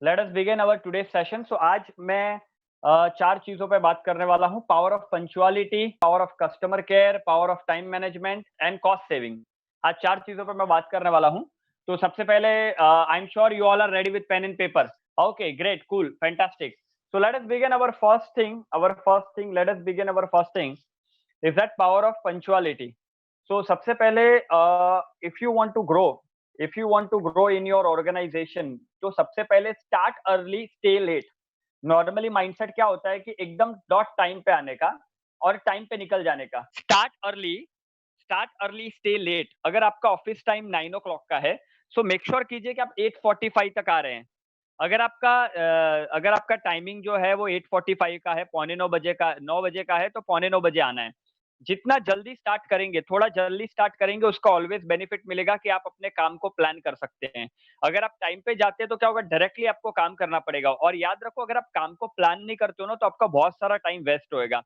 Late us begin our today session. सो आज मैं चार चीजों पे बात करने वाला हूँ। Power of punctuality, power of customer care, power of time management and cost saving. आज चार चीजों पे मैं बात करने वाला हूँ। तो सबसे पहले I am sure you all are ready with pen and paper. Okay, great, cool, fantastic. So let us begin our first thing let us begin our first thing is that power of punctuality. So सबसे पहले if you want to grow if you want to grow in your organisation, तो सबसे पहले start early stay late. Normally mindset क्या होता है कि एकदम डॉट टाइम पे आने का और टाइम पे निकल जाने का। Start early stay late. अगर आपका ऑफिस टाइम 9 o'clock का है, सो मेक श्योर कीजिए कि आप 8:45 तक आ रहे हैं। अगर आपका टाइमिंग जो है वो 8:45 का है, पौने 9 बजे का, 9 बजे का है, तो पौने 9 बजे आना है। जितना जल्दी स्टार्ट करेंगे, थोड़ा जल्दी स्टार्ट करेंगे, उसका ऑलवेज बेनिफिट मिलेगा कि आप अपने काम को प्लान कर सकते हैं। अगर आप टाइम पे जाते हैं तो क्या होगा, डायरेक्टली आपको काम करना पड़ेगा। और याद रखो, अगर आप काम को प्लान नहीं करते हो ना, तो आपका बहुत सारा टाइम वेस्ट होएगा।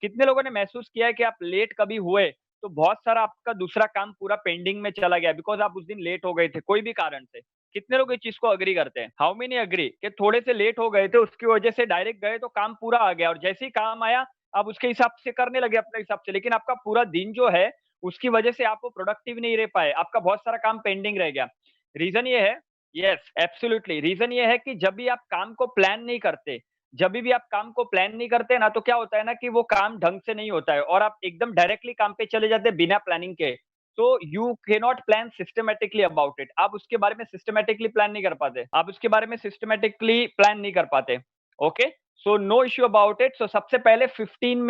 कितने लोगों ने महसूस किया है कि आप लेट कभी हुए तो बहुत सारा आपका दूसरा काम पूरा पेंडिंग में चला गया, बिकॉज आप उस दिन लेट हो गए थे कोई भी कारण से। कितने लोग इस चीज को अग्री करते हैं? हाउ मेनी अग्री कि थोड़े से लेट हो गए थे, उसकी वजह से डायरेक्ट गए तो काम पूरा आ गया, और जैसे ही काम आया आप उसके हिसाब से करने लगे अपने हिसाब से, लेकिन आपका पूरा दिन जो है उसकी वजह से आप वो प्रोडक्टिव नहीं रह पाए, आपका बहुत सारा काम पेंडिंग रह गया। रीजन ये है, यस एब्सोल्युटली, रीजन ये है कि जब भी आप काम को प्लान नहीं करते, जब भी आप काम को प्लान नहीं करते ना, तो क्या होता है ना कि वो काम ढंग से नहीं होता है और आप एकदम डायरेक्टली काम पे चले जाते हैं बिना प्लानिंग के। तो you can not plan systematically about it. आप उसके बारे में सिस्टमैटिकली प्लान नहीं कर पाते, आप उसके बारे में सिस्टमैटिकली प्लान नहीं कर पाते। Okay, so no issue about it. So सबसे पहले 15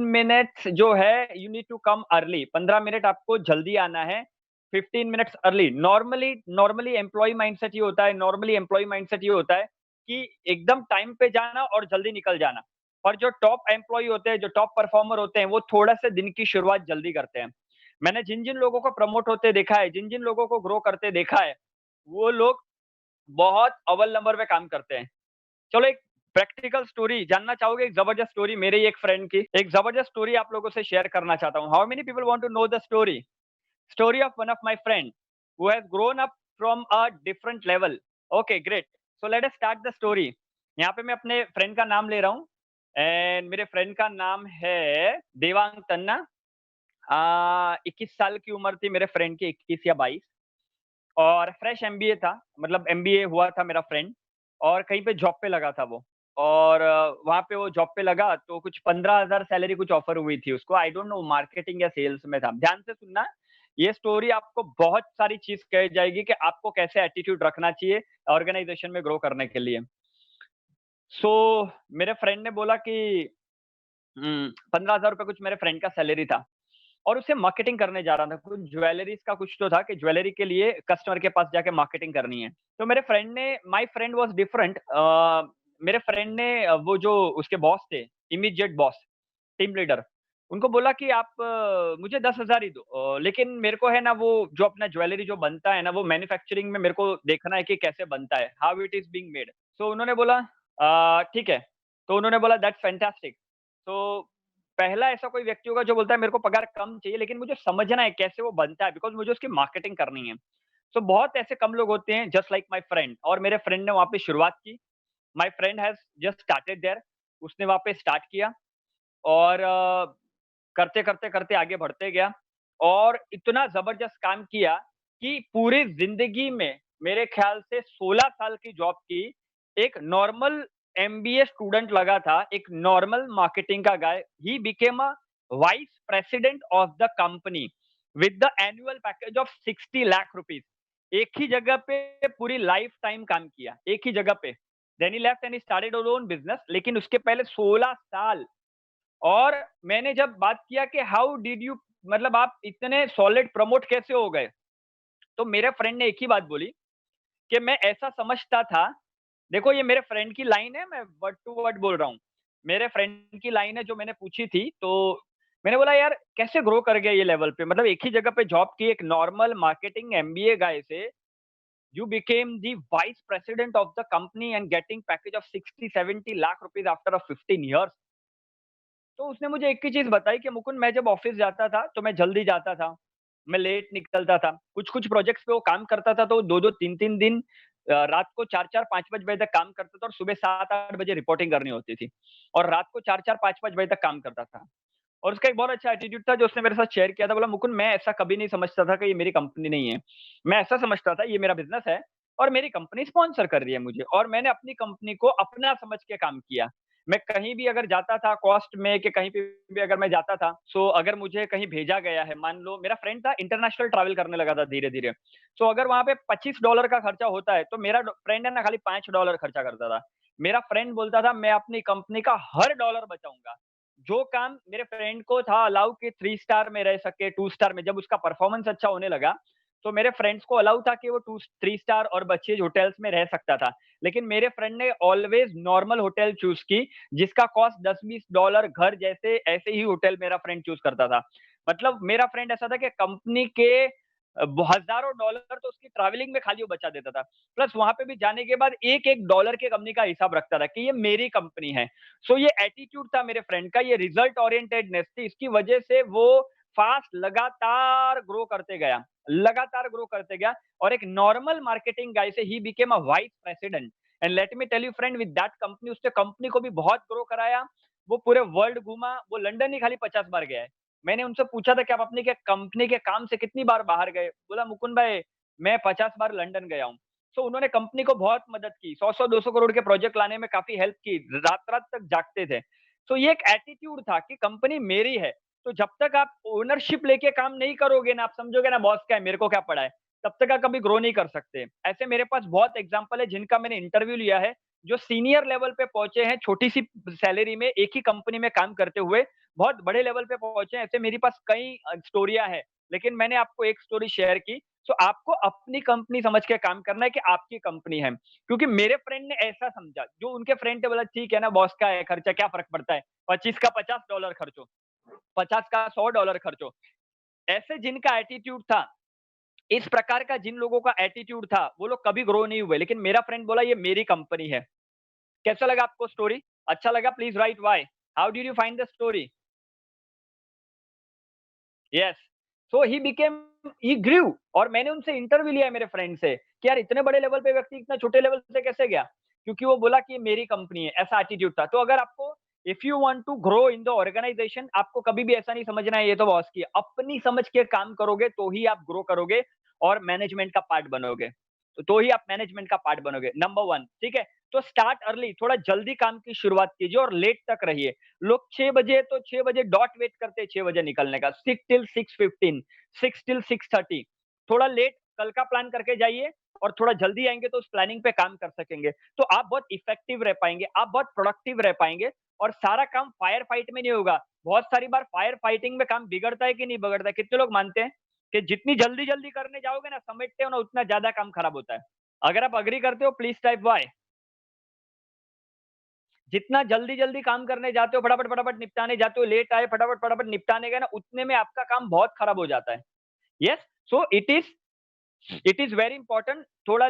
मिनट्स जो है, you need to come early. 15 minute आपको जल्दी आना है, 15 minutes early. Normally employ mindset ये होता है कि एकदम टाइम पे जाना और जल्दी निकल जाना। और जो टॉप एम्प्लॉय होते हैं, जो टॉप परफॉर्मर होते हैं, वो थोड़ा सा दिन की शुरुआत जल्दी करते हैं। मैंने जिन जिन लोगों को प्रमोट होते देखा है, जिन जिन लोगों को ग्रो करते देखा है, वो लोग बहुत अव्वल नंबर पे काम करते हैं। चलो एक प्रैक्टिकल स्टोरी जानना चाहोगे? एक जबरदस्त स्टोरी मेरे ही एक फ्रेंड की, एक जबरदस्त स्टोरी आप लोगों से शेयर करना चाहता हूँ। How many people want to know the story? Story of one of my friend who has grown up from a different level. Okay, great. So let us start the story. यहाँ पे मैं अपने friend का नाम ले रहा हूँ, and मेरे फ्रेंड का नाम है देवांग तन्ना। 21 साल की उम्र थी मेरे फ्रेंड की, 21 या 22, और फ्रेश एमबीए था, मतलब एमबीए हुआ था मेरा फ्रेंड, और कहीं पे जॉब पे लगा था वो। और वहाँ पे वो जॉब पे लगा तो कुछ 15,000 सैलरी कुछ ऑफर हुई थी उसको। आई डोंट नो मार्केटिंग या सेल्स में था। ध्यान से सुनना, ये स्टोरी आपको बहुत सारी चीज कह जाएगी कि आपको कैसे एटीट्यूड रखना चाहिए ऑर्गेनाइजेशन में ग्रो करने के लिए। सो मेरे फ्रेंड ने बोला कि 15,000 रुपए कुछ मेरे फ्रेंड का सैलरी था, और उसे मार्केटिंग करने जा रहा था। कुछ ज्वेलरीज का कुछ तो था कि ज्वेलरी के लिए कस्टमर के पास जाके मार्केटिंग करनी है। तो मेरे फ्रेंड ने, माय फ्रेंड वाज डिफरेंट। मेरे फ्रेंड ने वो जो उसके बॉस थे, इमीडिएट बॉस, टीम लीडर, उनको बोला कि आप मुझे 10,000 ही दो, लेकिन मेरे को है ना वो जो अपना ज्वेलरी जो बनता है ना, वो मैन्युफैक्चरिंग में मेरे को देखना है कि कैसे बनता है, how it is being made. So उन्होंने बोला ठीक है। तो उन्होंने बोला दैट्स फैंटास्टिक। तो पहला ऐसा कोई व्यक्ति होगा जो बोलता है मेरे को पगार कम चाहिए, लेकिन मुझे समझना है कैसे वो बनता है, बिकॉज़ मुझे उसकी मार्केटिंग करनी है। सो बहुत ऐसे कम लोग होते हैं जस्ट लाइक माय फ्रेंड, और मेरे फ्रेंड ने वहाँ पे शुरुआत की। My friend has just started there. उसने वहाँ पे स्टार्ट किया, और करते आगे बढ़ते गया, और इतना ज़बरदस्त काम किया कि पूरी ज़िंदगी में मेरे ख़्याल से 16 साल की जॉब की, एक नॉर्मल एमबीए स्टूडेंट लगा था, एक नॉर्मल मार्केटिंग का guy. He became a vice president of the company with the annual package of 60 lakh rupees. एक ही जगह पे पूरी लाइफ टाइम काम किया, एक ही जगह पे। Then he left and he started his own business, लेकिन उसके पहले 16 साल। और मैंने जब बात किया कि हाउ डिड यू, मतलब आप इतने सॉलिड प्रमोट कैसे हो गए? तो मेरे फ्रेंड ने एक ही बात बोली कि मैं ऐसा समझता था। देखो ये मेरे फ्रेंड की लाइन है, मैं वर्ड टू वर्ड बोल रहा हूँ। मेरे फ्रेंड की लाइन है जो मैंने पूछी थी, तो मैंने बोला यार कैसे ग्रो कर गया ये लेवल पे? मतलब एक ही जगह पे जॉब की, एक नॉर्मल मार्केटिंग एमबीए गाय से you became the vice president of the company and getting package of 60-70 lakh rupees after 15 years. तो उसने मुझे एक ही चीज़ बताई कि मुकुंद, मैं जब ऑफ़िस जाता था, तो मैं जल्दी जाता था, मैं लेट निकलता था। कुछ-कुछ प्रोजेक्ट्स पे वो काम करता था, तो 2-2 3-3 दिन रात को 4-4 5-5 बजे तक काम करता था और सुबह 7-8 बजे रिपोर्टिंग करनी होती थी और रात को 4-4 5-5 बजे तक काम करता था। और उसका एक बहुत अच्छा एटीट्यूड था जो उसने मेरे साथ शेयर किया था, बोला मुकुंद मैं ऐसा कभी नहीं समझता था कि ये मेरी कंपनी नहीं है। मैं ऐसा समझता था ये मेरा बिज़नेस है और मेरी कंपनी स्पॉन्सर कर रही है मुझे और मैंने अपनी कंपनी को अपना समझ के काम किया। मैं कहीं भी अगर जाता था कॉस्ट में कि कहीं पे भी अगर मैं जाता था, सो अगर मुझे कहीं भेजा गया है, मान लो मेरा फ्रेंड था इंटरनेशनल ट्रैवल करने लगा था धीरे-धीरे। सो अगर वहाँ पे $25 का खर्चा होता है, तो मेरा फ्रेंड है ना खाली $5 खर्चा करता था। मेरा फ्रेंड बोलता था मैं अपनी कंपनी का हर डॉलर बचाऊँगा। जो काम मेरे फ्रेंड को था अलाउ कि 3 स्टार में रह सके, 2 स्टार में जब उसका परफॉर्मेंस अच्छा होने लगा, तो मेरे फ्रेंड्स को अलाउ था कि वो 2 3 स्टार और बचेज होटल्स में रह सकता था। लेकिन मेरे फ्रेंड ने ऑलवेज़ नॉर्मल होटल चूज़ की, जिसका कॉस्ट $10-20 घर जैसे ऐसे ही होटल मेरा फ्रेंड चूज़ करता था। मतलब मेरा फ्रेंड ऐसा था कि कंपनी के हज़ारों डॉलर तो उसकी ट्रैवलिंग में खाली वो बचा देता था। प्लस वहाँ पे भी जाने के बाद एक-एक डॉलर के कंपनी का हिसाब रखता था कि ये मेरी कंपनी है। सो ये एटीट्यूड था मेरे फ्रेंड का, ये रिजल्ट ओरिएंटेडनेस थी, इसकी वजह से वो फास्ट लगातार ग्रो करते गया, लगातार ग्रो करते गया और एक नॉर्मल मार्केटिंग गाय से ही became a vice president and let me tell you friend with that company उसने कंपनी को भी बहुत ग्रो कराया। वो पूरे वर्ल्ड घूमा, वो लंदन ही खाली 50 बार गया है। मैंने उनसे पूछा था कि आप अपनी के कंपनी के काम से कितनी बार बाहर गए? बोला मुकुंद भाई मैं 50 बार लंदन गया हूँ। सो उन्होंने कंपनी को बहुत मदद की, 100-100 200 करोड़ के प्रोजेक्ट लाने में काफ़ी हेल्प की, रात-रात तक जागते थे। सो ये एक एटीट्यूड था कि कंपनी मेरी है, तो जब तक आप ओनरशिप लेके काम नहीं करोगे ना, आप समझोगे ना बॉस क्या है, मेरे को क्या पड़ा है, तब तक आप कभी ग्रो नहीं कर सकते। ऐसे मेरे पास बहुत एग्ज़ाम्पल है जिनका मैंने इंटरव्यू लिया है, जो सीनियर लेवल पे पहुँचे हैं, छोटी-सी सैलरी में एक ही कंपनी में काम करते हुए, बहुत बड़े लेवल पे पहुँचे हैं। ऐसे मेरे पास कई स्टोरियाँ हैं, लेकिन मैंने आपको एक स्टोरी शेयर की। सो आपको अपनी कंपनी समझ के काम करना है कि आपकी कंपनी है। क्योंकि मेरे फ्रेंड ने ऐसा समझा, जो उनके फ्रेंड ने बोला ठीक है ना बॉस का है खर्चा क्या फ़र्क पड़ता है, 25 का $50 खर्चो, 50 का $100 खर्चो। ऐसे जिनका एटीट्यूड था, इस प्रकार का जिन लोगों का एटीट्यूड था, वो लोग कभी ग्रो नहीं हुए। लेकिन मेरा फ्रेंड बोला ये मेरी कंपनी है। कैसा लगा आपको स्टोरी? अच्छा लगा? Please write why? How did you find the story? Yes. So he grew और मैंने उनसे इंटरव्यू लिया है मेरे फ्रेंड से कि यार इतने बड़े लेवल पे व्यक्ति इतना छोटे लेवल से कैसे गया? क्योंकि वो बोला कि ये मेरी कंपनी है, ऐसा एटीट्यूड था। तो अगर आपको if you want to grow in the organization आपको कभी भी ऐसा नहीं समझना है ये तो बॉस की है। अपनी समझ के काम करोगे तो ही आप ग्रो करोगे और मैनेजमेंट का पार्ट बनोगे। तो ही आप मैनेजमेंट का पार्ट बनोगे। नंबर 1 ठीक है? तो स्टार्ट अर्ली थोड़ा जल्दी काम की शुरुआत कीजिए और लेट तक रहिए। लोग 6 बजे तो 6 बजे डॉट वेट करते हैं 6 बजे निकलने का, 6 टिल 6:15, 6 टिल 6:30 थोड़ा लेट कल का प्लान करके जाइए और थोड़ा जल्दी आएँगे तो उस प्लानिंग पे काम कर सकेंगे। तो आप बहुत इफेक्टिव रह पाएँगे, आप बहुत प्रोडक्टिव रह पाएँगे और सारा काम फायर फाइट में नहीं होगा। बहुत सारी बार फायर फाइटिंग में काम बिगड़ता है कि नहीं बिगड़ता है? कितने लोग मानते हैं कि जितनी जल्दी-जल्दी करने जाओगे ना, समेटते हो ना, उतना ज़्यादा काम खराब होता है। अगर आप एग्री करते हो प्लीज़ टाइप व्हाई। जितना जल्दी-जल्दी काम करने जाते हो, फटाफट-फटाफट निपटाने जाते हो, लेट आए, फटाफट-फटाफट निपटाने गए ना, उतने में आपका काम बहुत खराब हो जाता है। Yes, so it is very important थोड़ा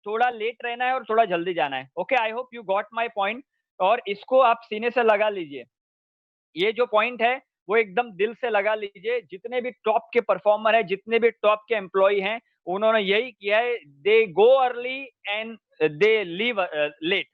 थोड़ा लेट रहना है और थोड़ा जल्दी जाना है। Okay, I hope you got my point और इसको आप सीने से लगा लीजिए। ये जो पॉइंट है, वो एकदम दिल से लगा लीजिए। जितने भी टॉप के परफॉर्मर हैं, जितने भी टॉप के एम्प्लॉयी हैं, उन्होंने यही किया है, they go early and they leave late.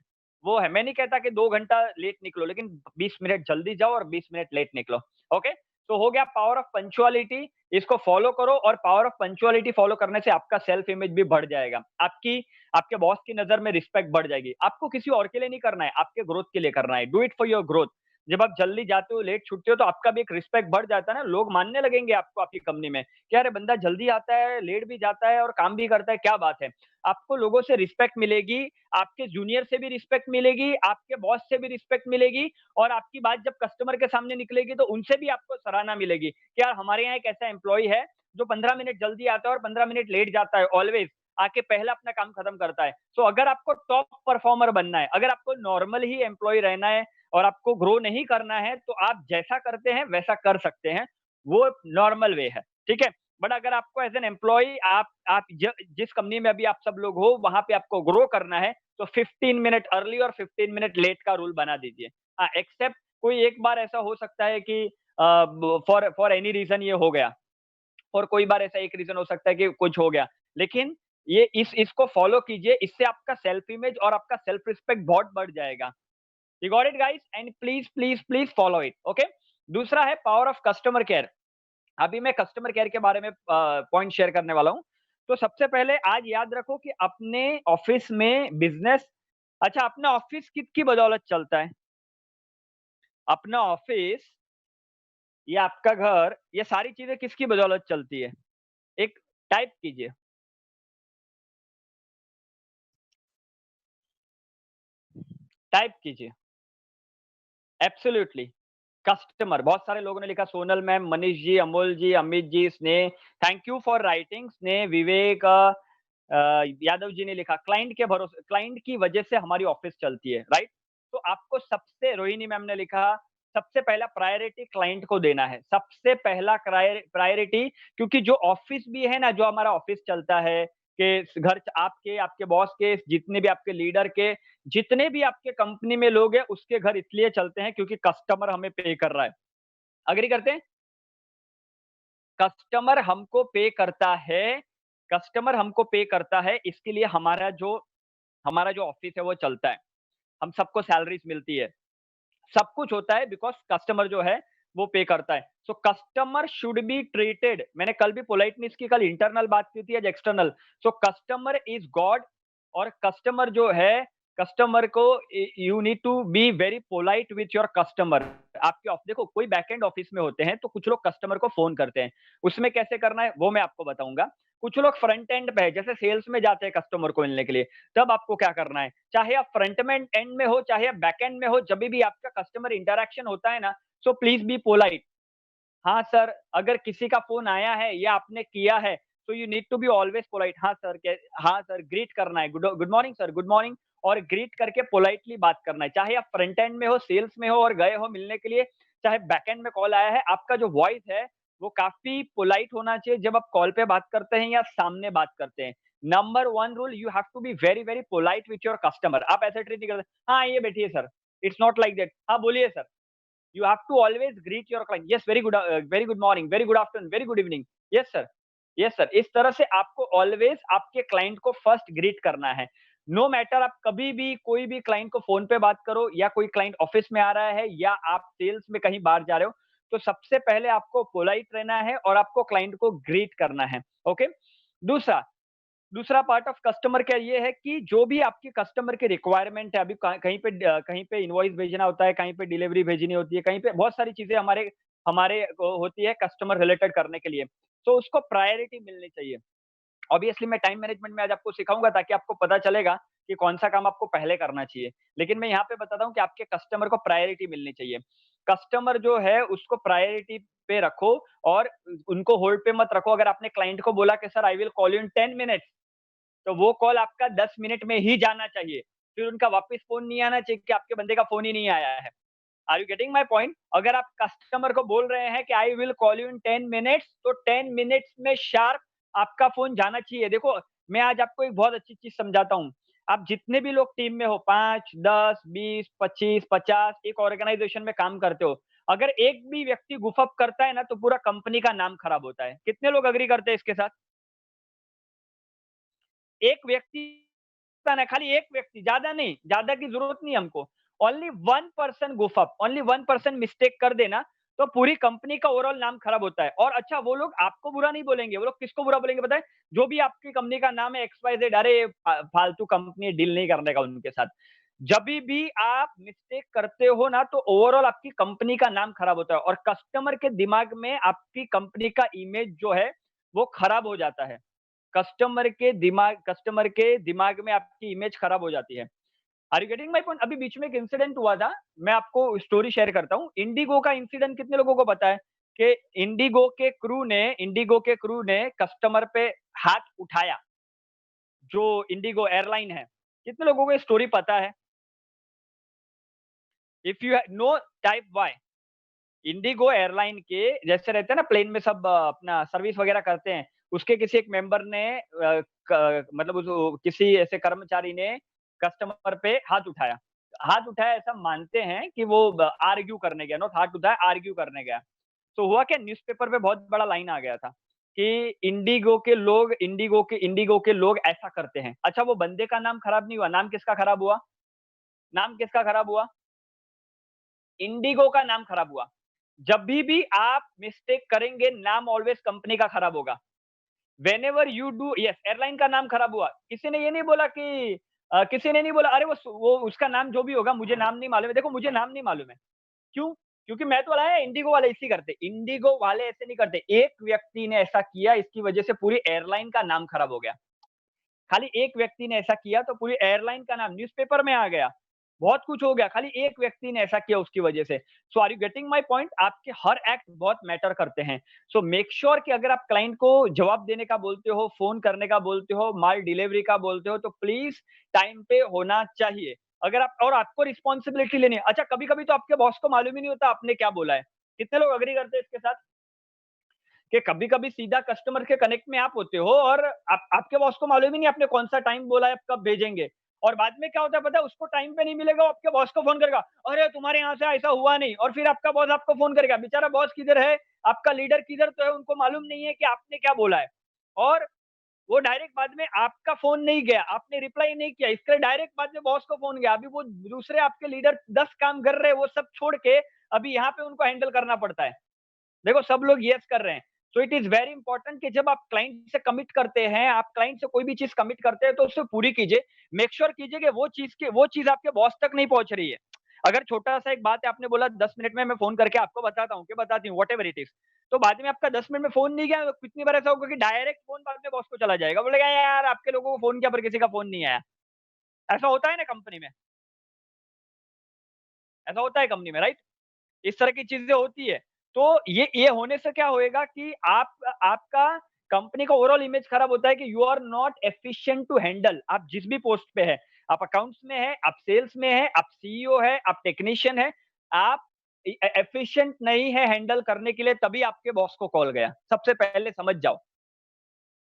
वो है, मैं नहीं कहता कि 2 घंटा लेट निकलो, लेकिन 20 मिनट जल्दी जाओ और 20 मिनट लेट निकलो। ओके? तो हो गया पावर ऑफ पंक्चुअलिटी, इसको फॉलो करो और पावर ऑफ पंक्चुअलिटी फॉलो करने से आपका सेल्फ इमेज भी बढ़ जाएगा। आपके बॉस की नज़र में रिस्पेक्ट बढ़ जाएगी। आपको किसी और के लिए नहीं करना है, आपके ग्रोथ के लिए करना है। Do it for your growth. जब आप जल्दी जाते हो, लेट छूटते हो तो आपका भी एक रिस्पेक्ट बढ़ जाता है ना, लोग मानने लगेंगे आपको आपकी कंपनी में, कि अरे बंदा जल्दी आता है, लेट भी जाता है और काम भी करता है, क्या बात है। आपको लोगों से रिस्पेक्ट मिलेगी, आपके जूनियर से भी रिस्पेक्ट मिलेगी, आपके बॉस से भी रिस्पेक्ट मिलेगी और आपकी बात जब कस्टमर के सामने निकलेगी तो उनसे भी आपको सराहना मिलेगी, कि यार हमारे यहाँ एक ऐसा एम्प्लॉयी है, जो 15 मिनट जल्दी आता है और 15 मिनट लेट जाता है ऑलवेज़, आके पहला अपना काम खत्म करता है। सो अगर आपको टॉप परफॉर्मर बनना है, अगर आपको नॉर्मल ही एम्प्लॉयी रहना है और आपको ग्रो नहीं करना है, तो आप जैसा करते हैं वैसा कर सकते हैं। वो नॉर्मल वे है, ठीक है? बट अगर आपको एज़ एन एम्प्लॉयी आप जिस कंपनी में अभी आप सब लोग हो, वहाँ पे आपको ग्रो करना है, तो 15 मिनट अर्ली और 15 मिनट लेट का रूल बना दीजिए। हाँ, एक्सेप्ट कोई एक बार ऐसा हो सकता है कि फॉर एनी रीज़न ये हो गया और कोई बार ऐसा एक रीज़न हो सकता है कि कुछ हो गया। लेकिन ये इसको फॉलो कीजिए, इससे आपका सेल्फ इमेज और आपका सेल्फ रिस्पेक्ट बहुत बढ़ जाएगा। You got it guys? And please please please follow it. Okay. दूसरा है पावर ऑफ कस्टमर केयर। अभी मैं कस्टमर केयर के बारे में पॉइंट शेयर करने वाला हूँ। तो सबसे पहले आज याद रखो कि अपने ऑफिस में बिजनेस, अच्छा अपना ऑफिस किसकी बदौलत चलता है? अपना ऑफिस, ये आपका घर, ये सारी चीजें किसकी बदौलत चलती है? एक टाइप कीजिए। टाइप कीजिए। एब्सोल्युटली। कस्टमर, बहुत सारे लोगों ने लिखा, सोनल मैम, मनीष जी, अमोल जी, अमित जी, स्नेह, थैंक यू फॉर राइटिंग। स्नेह, विवेक, यादव जी ने लिखा, क्लाइंट के भरोसे, क्लाइंट की वजह से हमारी ऑफिस चलती है, राइट? तो आपको सबसे, रोहिणी मैम ने लिखा, सबसे पहला प्रायोरिटी क्लाइंट को देना है, सबसे पहला प्रायोरिटी। क्योंकि जो ऑफिस भी है ना, जो हमारा ऑफिस चलता है, के घर आपके, आपके बॉस के, जितने भी आपके लीडर के, जितने भी आपके कंपनी में लोग हैं, उसके घर इसलिए चलते हैं क्योंकि कस्टमर हमें पे कर रहा है। एग्री करते हैं? कस्टमर हमको पे करता है, कस्टमर हमको पे करता है, इसके लिए हमारा जो ऑफिस है वो चलता है। हम सबको सैलरीज मिलती है, सब कुछ होता है बिकॉज़ कस्टमर जो है वो पे करता है। So customer should be treated, मैंने कल भी पोलाइटनेस की, कल इंटरनल बात की थी, आज external. So customer is god. और कस्टमर जो है, कस्टमर को you need to be very polite with your customer. आपके देखो, कोई बैकएंड ऑफिस में होते हैं तो कुछ लोग कस्टमर को फ़ोन करते हैं, उसमें कैसे करना है वो मैं आपको बताऊँगा। कुछ लोग फ्रंट एंड पे है, जैसे सेल्स में जाते हैं कस्टमर को मिलने के लिए, तब आपको क्या करना है, चाहे आप फ्रंट में एंड में हो, चाहे आप बैक एंड में हो, जब भी आपका कस्टमर इंटरैक्शन होता है ना, सो प्लीज बी पोलाइट। हाँ सर, अगर किसी का फ़ोन आया है या आपने किया है, तो you need to be always polite. हाँ सर, हाँ सर, ग्रीट करना है, good good morning sir, good morning, और ग्रीट करके पोलाइटली बात करना है। चाहे आप फ्रंट एंड में हो, सेल्स में हो और गए हो मिलने के लिए, चाहे बैक एंड में कॉल आया है, आपका जो वॉइस है, वो काफ़ी पोलाइट होना चाहिए जब आप कॉल पे बात करते हैं या सामने बात करते हैं। Number 1 rule, you have to be very, very polite with your customer. आप ऐसे ट्रीट नहीं करते, हाँ, आइए बैठिए sir, it's not like that. हाँ, बोलिए sir. You have to always greet your client. Yes, very good morning, very good afternoon, very good evening. Yes sir, yes sir. इस तरह से आपको ऑलवेज आपके क्लाइंट को फर्स्ट ग्रीट करना है। नो मैटर, आप कभी भी कोई भी क्लाइंट को फोन पे बात करो, या कोई क्लाइंट ऑफिस में आ रहा है, या आप सेल्स में कहीं बाहर जा रहे हो, तो सबसे पहले आपको पोलाइट रहना है और आपको क्लाइंट को ग्रीट करना है। ओके। दूसरा, दूसरा पार्ट ऑफ कस्टमर केयर ये है कि जो भी आपकी कस्टमर की रिक्वायरमेंट है, अभी कहीं पे इनवॉइस भेजना होता है, कहीं पे डिलीवरी भेजनी होती है, कहीं पे बहुत सारी चीजें हमारे हमारे होती है कस्टमर रिलेटेड करने के लिए, तो उसको प्रायोरिटी मिलनी चाहिए। ऑब्वियसली मैं टाइम मैनेजमेंट में आज आपको सिखाऊंगा, ताकि आपको पता चलेगा कि कौन सा काम आपको पहले करना चाहिए। लेकिन मैं यहाँ पे बताता हूँ कि आपके कस्टमर को प्रायोरिटी मिलनी चाहिए। कस्टमर जो है उसको प्रायोरिटी पे रखो, और उनको होल्ड पे मत रखो। अगर आपने क्लाइंट को बोला कि sir I will call you in 10 minutes, तो वो कॉल आपका 10 मिनट में ही जाना चाहिए। फिर उनका वापस फ़ोन नहीं आना चाहिए कि आपके बंदे का फ़ोन ही नहीं आया है। Are you getting my point? अगर आप कस्टमर को बोल रहे हैं कि I will call you in 10 minutes, तो 10 मिनट्स में शार्प आपका फ़ोन जाना चाहिए। देखो, मैं आज आपको एक बहुत अच्छी चीज़ समझाता हूँ। आप जितने भी लोग टीम में हो, 5, 10, 20, 25, 50, एक ऑर्गेनाइज़ेशन में काम करते हो, अगर एक भी व्यक्ति गुफ अप करता है ना, तो पूरा कंपनी का नाम खराब होता है। कितने लोग एग्री करते हैं इसके साथ? एक व्यक्ति ना, खाली एक व्यक्ति, ज्यादा नहीं, ज्यादा की जरूरत नहीं हमको। Only one person goof up, only one person mistake कर देना, तो पूरी कंपनी का ओवरऑल नाम खराब होता है। और अच्छा, वो लोग आपको बुरा नहीं बोलेंगे, वो लोग किसको बुरा बोलेंगे बताए? जो भी आपकी कंपनी का नाम है एक्स वाई जेड, अरे फालतू कंपनी, डील नहीं करने का उनके साथ। जब भी आप मिस्टेक करते हो ना, तो ओवरऑल आपकी कंपनी का नाम खराब होता है, और कस्टमर के दिमाग में आपकी कंपनी का इमेज जो है वो खराब हो जाता है। कस्टमर के दिमाग में आपकी इमेज खराब हो जाती है। Are you getting my point? अभी बीच में एक इंसिडेंट हुआ था, मैं आपको स्टोरी शेयर करता हूँ। इंडिगो का इंसिडेंट कितने लोगों को पता है कि इंडिगो के क्रू ने कस्टमर पे हाथ उठाया, जो इंडिगो एयरलाइन है। कितने लोगों को ये स्टोरी पता है? If you know, type Y. IndiGo airline के जैसे रहते हैं ना, प्लेन में सब अपना सर्विस वगैरह करते हैं, उसके किसी एक मेंबर ने मतलब किसी ऐसे कर्मचारी ने कस्टमर पे हाथ उठाया। हाथ उठाया ऐसा मानते हैं कि वो आर्ग्यू करने गया, नॉट हाथ उठाया, आर्ग्यू करने गया। तो हुआ क्या, न्यूज़पेपर पे बहुत बड़ा लाइन आ गया था कि इंडिगो के लोग ऐसा करते हैं। अच्छा वो बंदे का नाम खराब नहीं हुआ, नाम किसका खराब हुआ? नाम किसका खराब हुआ? इंडिगो का नाम खराब हुआ। जब भी आप मिस्टेक करेंगे, नाम ऑलवेज कंपनी का खराब होगा। Whenever you do yes, airline का नाम खराब हुआ। किसी ने ये नहीं बोला कि किसी ने नहीं बोला अरे वो उसका नाम जो भी होगा मुझे नाम नहीं मालूम है। देखो मुझे नाम नहीं मालूम है। क्यों? क्योंकि मैं तो लाया इंडिगो वाले इसी करते। इंडिगो वाले ऐसे नहीं करते। एक व्यक्ति ने ऐसा किया, इसकी वजह से पूरी एयरलाइन का नाम खराब हो गया। खाली एक व्यक्ति ने ऐसा किया तो पूरी एयरलाइन का नाम न्यूज़पेपर में आ गया। बहुत कुछ हो गया, खाली एक व्यक्ति ने ऐसा किया उसकी वजह से। So are you getting my point? आपके हर एक्ट बहुत मैटर करते हैं। सो मेक श्योर कि अगर आप क्लाइंट को जवाब देने का बोलते हो, फ़ोन करने का बोलते हो, माल डिलीवरी का बोलते हो तो प्लीज़ टाइम पे होना चाहिए। अगर आप और आपको रिस्पॉन्सिबिलिटी लेनी है। अच्छा कभी-कभी तो आपके बॉस को मालूम ही नहीं होता आपने क्या बोला है। कितने लोग एग्री करते हैं इसके साथ? कि कभी-कभी सीधा कस्टमर के कनेक्ट में आप होते हो और आपके बॉस को मालूम ही नहीं आपने कौन-सा टाइम बोला है, कब भेजेंगे। और बाद में क्या होता है पता है? उसको टाइम पे नहीं मिलेगा, वो आपके बॉस को फ़ोन करेगा, "अरे! तुम्हारे यहाँ से ऐसा हुआ नहीं।" और फिर आपका बॉस आपको फ़ोन करेगा। बेचारा बॉस किधर है, आपका लीडर किधर तो है, उनको मालूम नहीं है कि आपने क्या बोला है। और वो डायरेक्ट बाद में आपका फ़ोन नहीं गया, आपने रिप्लाई नहीं किया, इसका डायरेक्ट बाद में बॉस को फ़ोन गया। अभी वो दूसरे आपके लीडर 10 काम कर रहे हैं, वो सब छोड़ के अभी यहाँ पे उनको हैंडल करना पड़ता है। देखो सब लोग यस कर रहे हैं। So it is very important कि जब आप क्लाइंट से कमिट करते हैं, आप क्लाइंट से कोई भी चीज़ कमिट करते हैं तो उससे पूरी कीजिए। मेक श्योर कीजिए कि वो चीज़ आपके बॉस तक नहीं पहुँच रही है। अगर छोटा-सा एक बात है आपने बोला 10 मिनट में मैं फ़ोन करके आपको बताता हूँ कि बताती हूँ व्हाटएवर इट इज़। तो बाद में आपका 10 मिनट में फ़ोन नहीं गया तो कितनी बार ऐसा होगा कि डायरेक्ट फ़ोन बाद में बॉस को चला जाएगा। बोलेगा यार आपके लोगों को फ़ोन किया पर किसी का फ़ोन नहीं आया। ऐसा होता है ना कंपनी में, ऐसा होता है कंपनी में राइट? इस तरह की चीज़ें होती है। तो ये होने से क्या होएगा कि आपका कंपनी का ओवरऑल इमेज खराब होता है कि you are not efficient to handle. आप जिस भी पोस्ट पे हैं, आप अकाउंट्स में हैं, आप सेल्स में हैं, आप सीईओ हैं, आप टेक्नीशियन हैं, आप एफिशिएंट नहीं है हैंडल करने के लिए तभी आपके बॉस को कॉल गया। सबसे पहले समझ जाओ।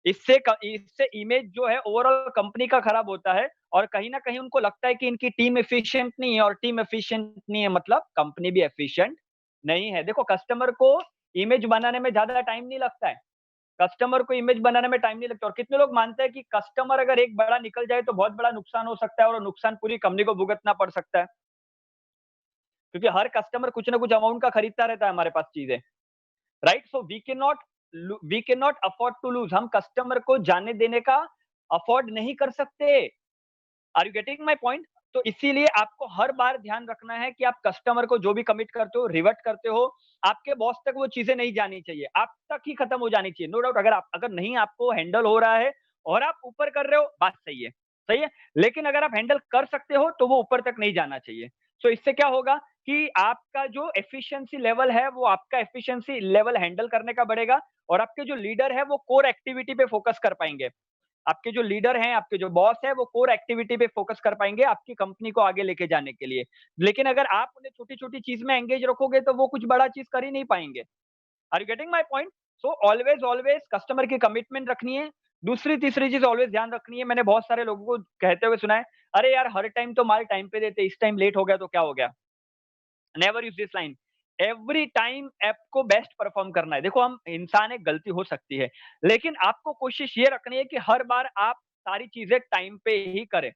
इससे इमेज जो है ओवरऑल कंपनी का खराब होता है और कहीं न कहीं उनको लगता है कि इनकी टीम एफिशिएंट नहीं है और टीम एफिशिएंट नहीं है मतलब कंपनी भी एफिशिएंट नहीं है। देखो कस्टमर को इमेज बनाने में ज़्यादा टाइम नहीं लगता है। कस्टमर को इमेज बनाने में टाइम नहीं लगता और कितने लोग मानते हैं कि कस्टमर अगर एक बड़ा निकल जाए तो बहुत बड़ा नुकसान हो सकता है और वो नुकसान पूरी कंपनी को भुगतना पड़ सकता है। क्योंकि हर कस्टमर कुछ ना कुछ अमाउंट का खरीदता रहता है हमारे पास चीज़ें। Right? So we can not afford to lose. हम कस्टमर को जाने देने का अफोर्ड नहीं कर सकते। Are you getting my point? तो इसीलिए आपको हर बार ध्यान रखना है कि आप कस्टमर को जो भी कमिट करते हो, रिवर्ट करते हो, आपके बॉस तक वो चीज़ें नहीं जानी चाहिए। आप तक ही खत्म हो जानी चाहिए। नो डाउट अगर नहीं आपको हैंडल हो रहा है और आप ऊपर कर रहे हो, बात सही है। सही है? लेकिन अगर आप हैंडल कर सकते हो, तो वो ऊपर तक नहीं जाना चाहिए। सो इससे क्या होगा कि आपका जो एफिशिएंसी लेवल है, वो आपका एफिशिएंसी लेवल हैंडल करने का बढ़ेगा और आपके जो लीडर है, वो कोर एक्टिविटी पे फोकस कर पाएँगे। आपके जो लीडर हैं, आपके जो बॉस हैं, वो कोर एक्टिविटी पे फोकस कर पाएँगे आपकी कंपनी को आगे लेके जाने के लिए। लेकिन अगर आप उन्हें छोटी-छोटी चीज़ में एंगेज रखोगे, तो वो कुछ बड़ा चीज़ कर ही नहीं पाएँगे। Are you getting my point? So always customer की कमिटमेंट रखनी है। दूसरी, तीसरी चीज़ ऑलवेज़ ध्यान रखनी है, मैंने बहुत सारे लोगों को कहते हुए सुना है, "अरे यार, हर टाइम तो माल टाइम पे देते, इस टाइम लेट हो गया तो क्या हो गया?" Never use this line. Every time आपको बेस्ट परफ़ॉर्म करना है। देखो हम इंसान हैं, गलती हो सकती है, लेकिन आपको कोशिश ये रखनी है कि हर बार आप सारी चीज़ें टाइम पे ही करें।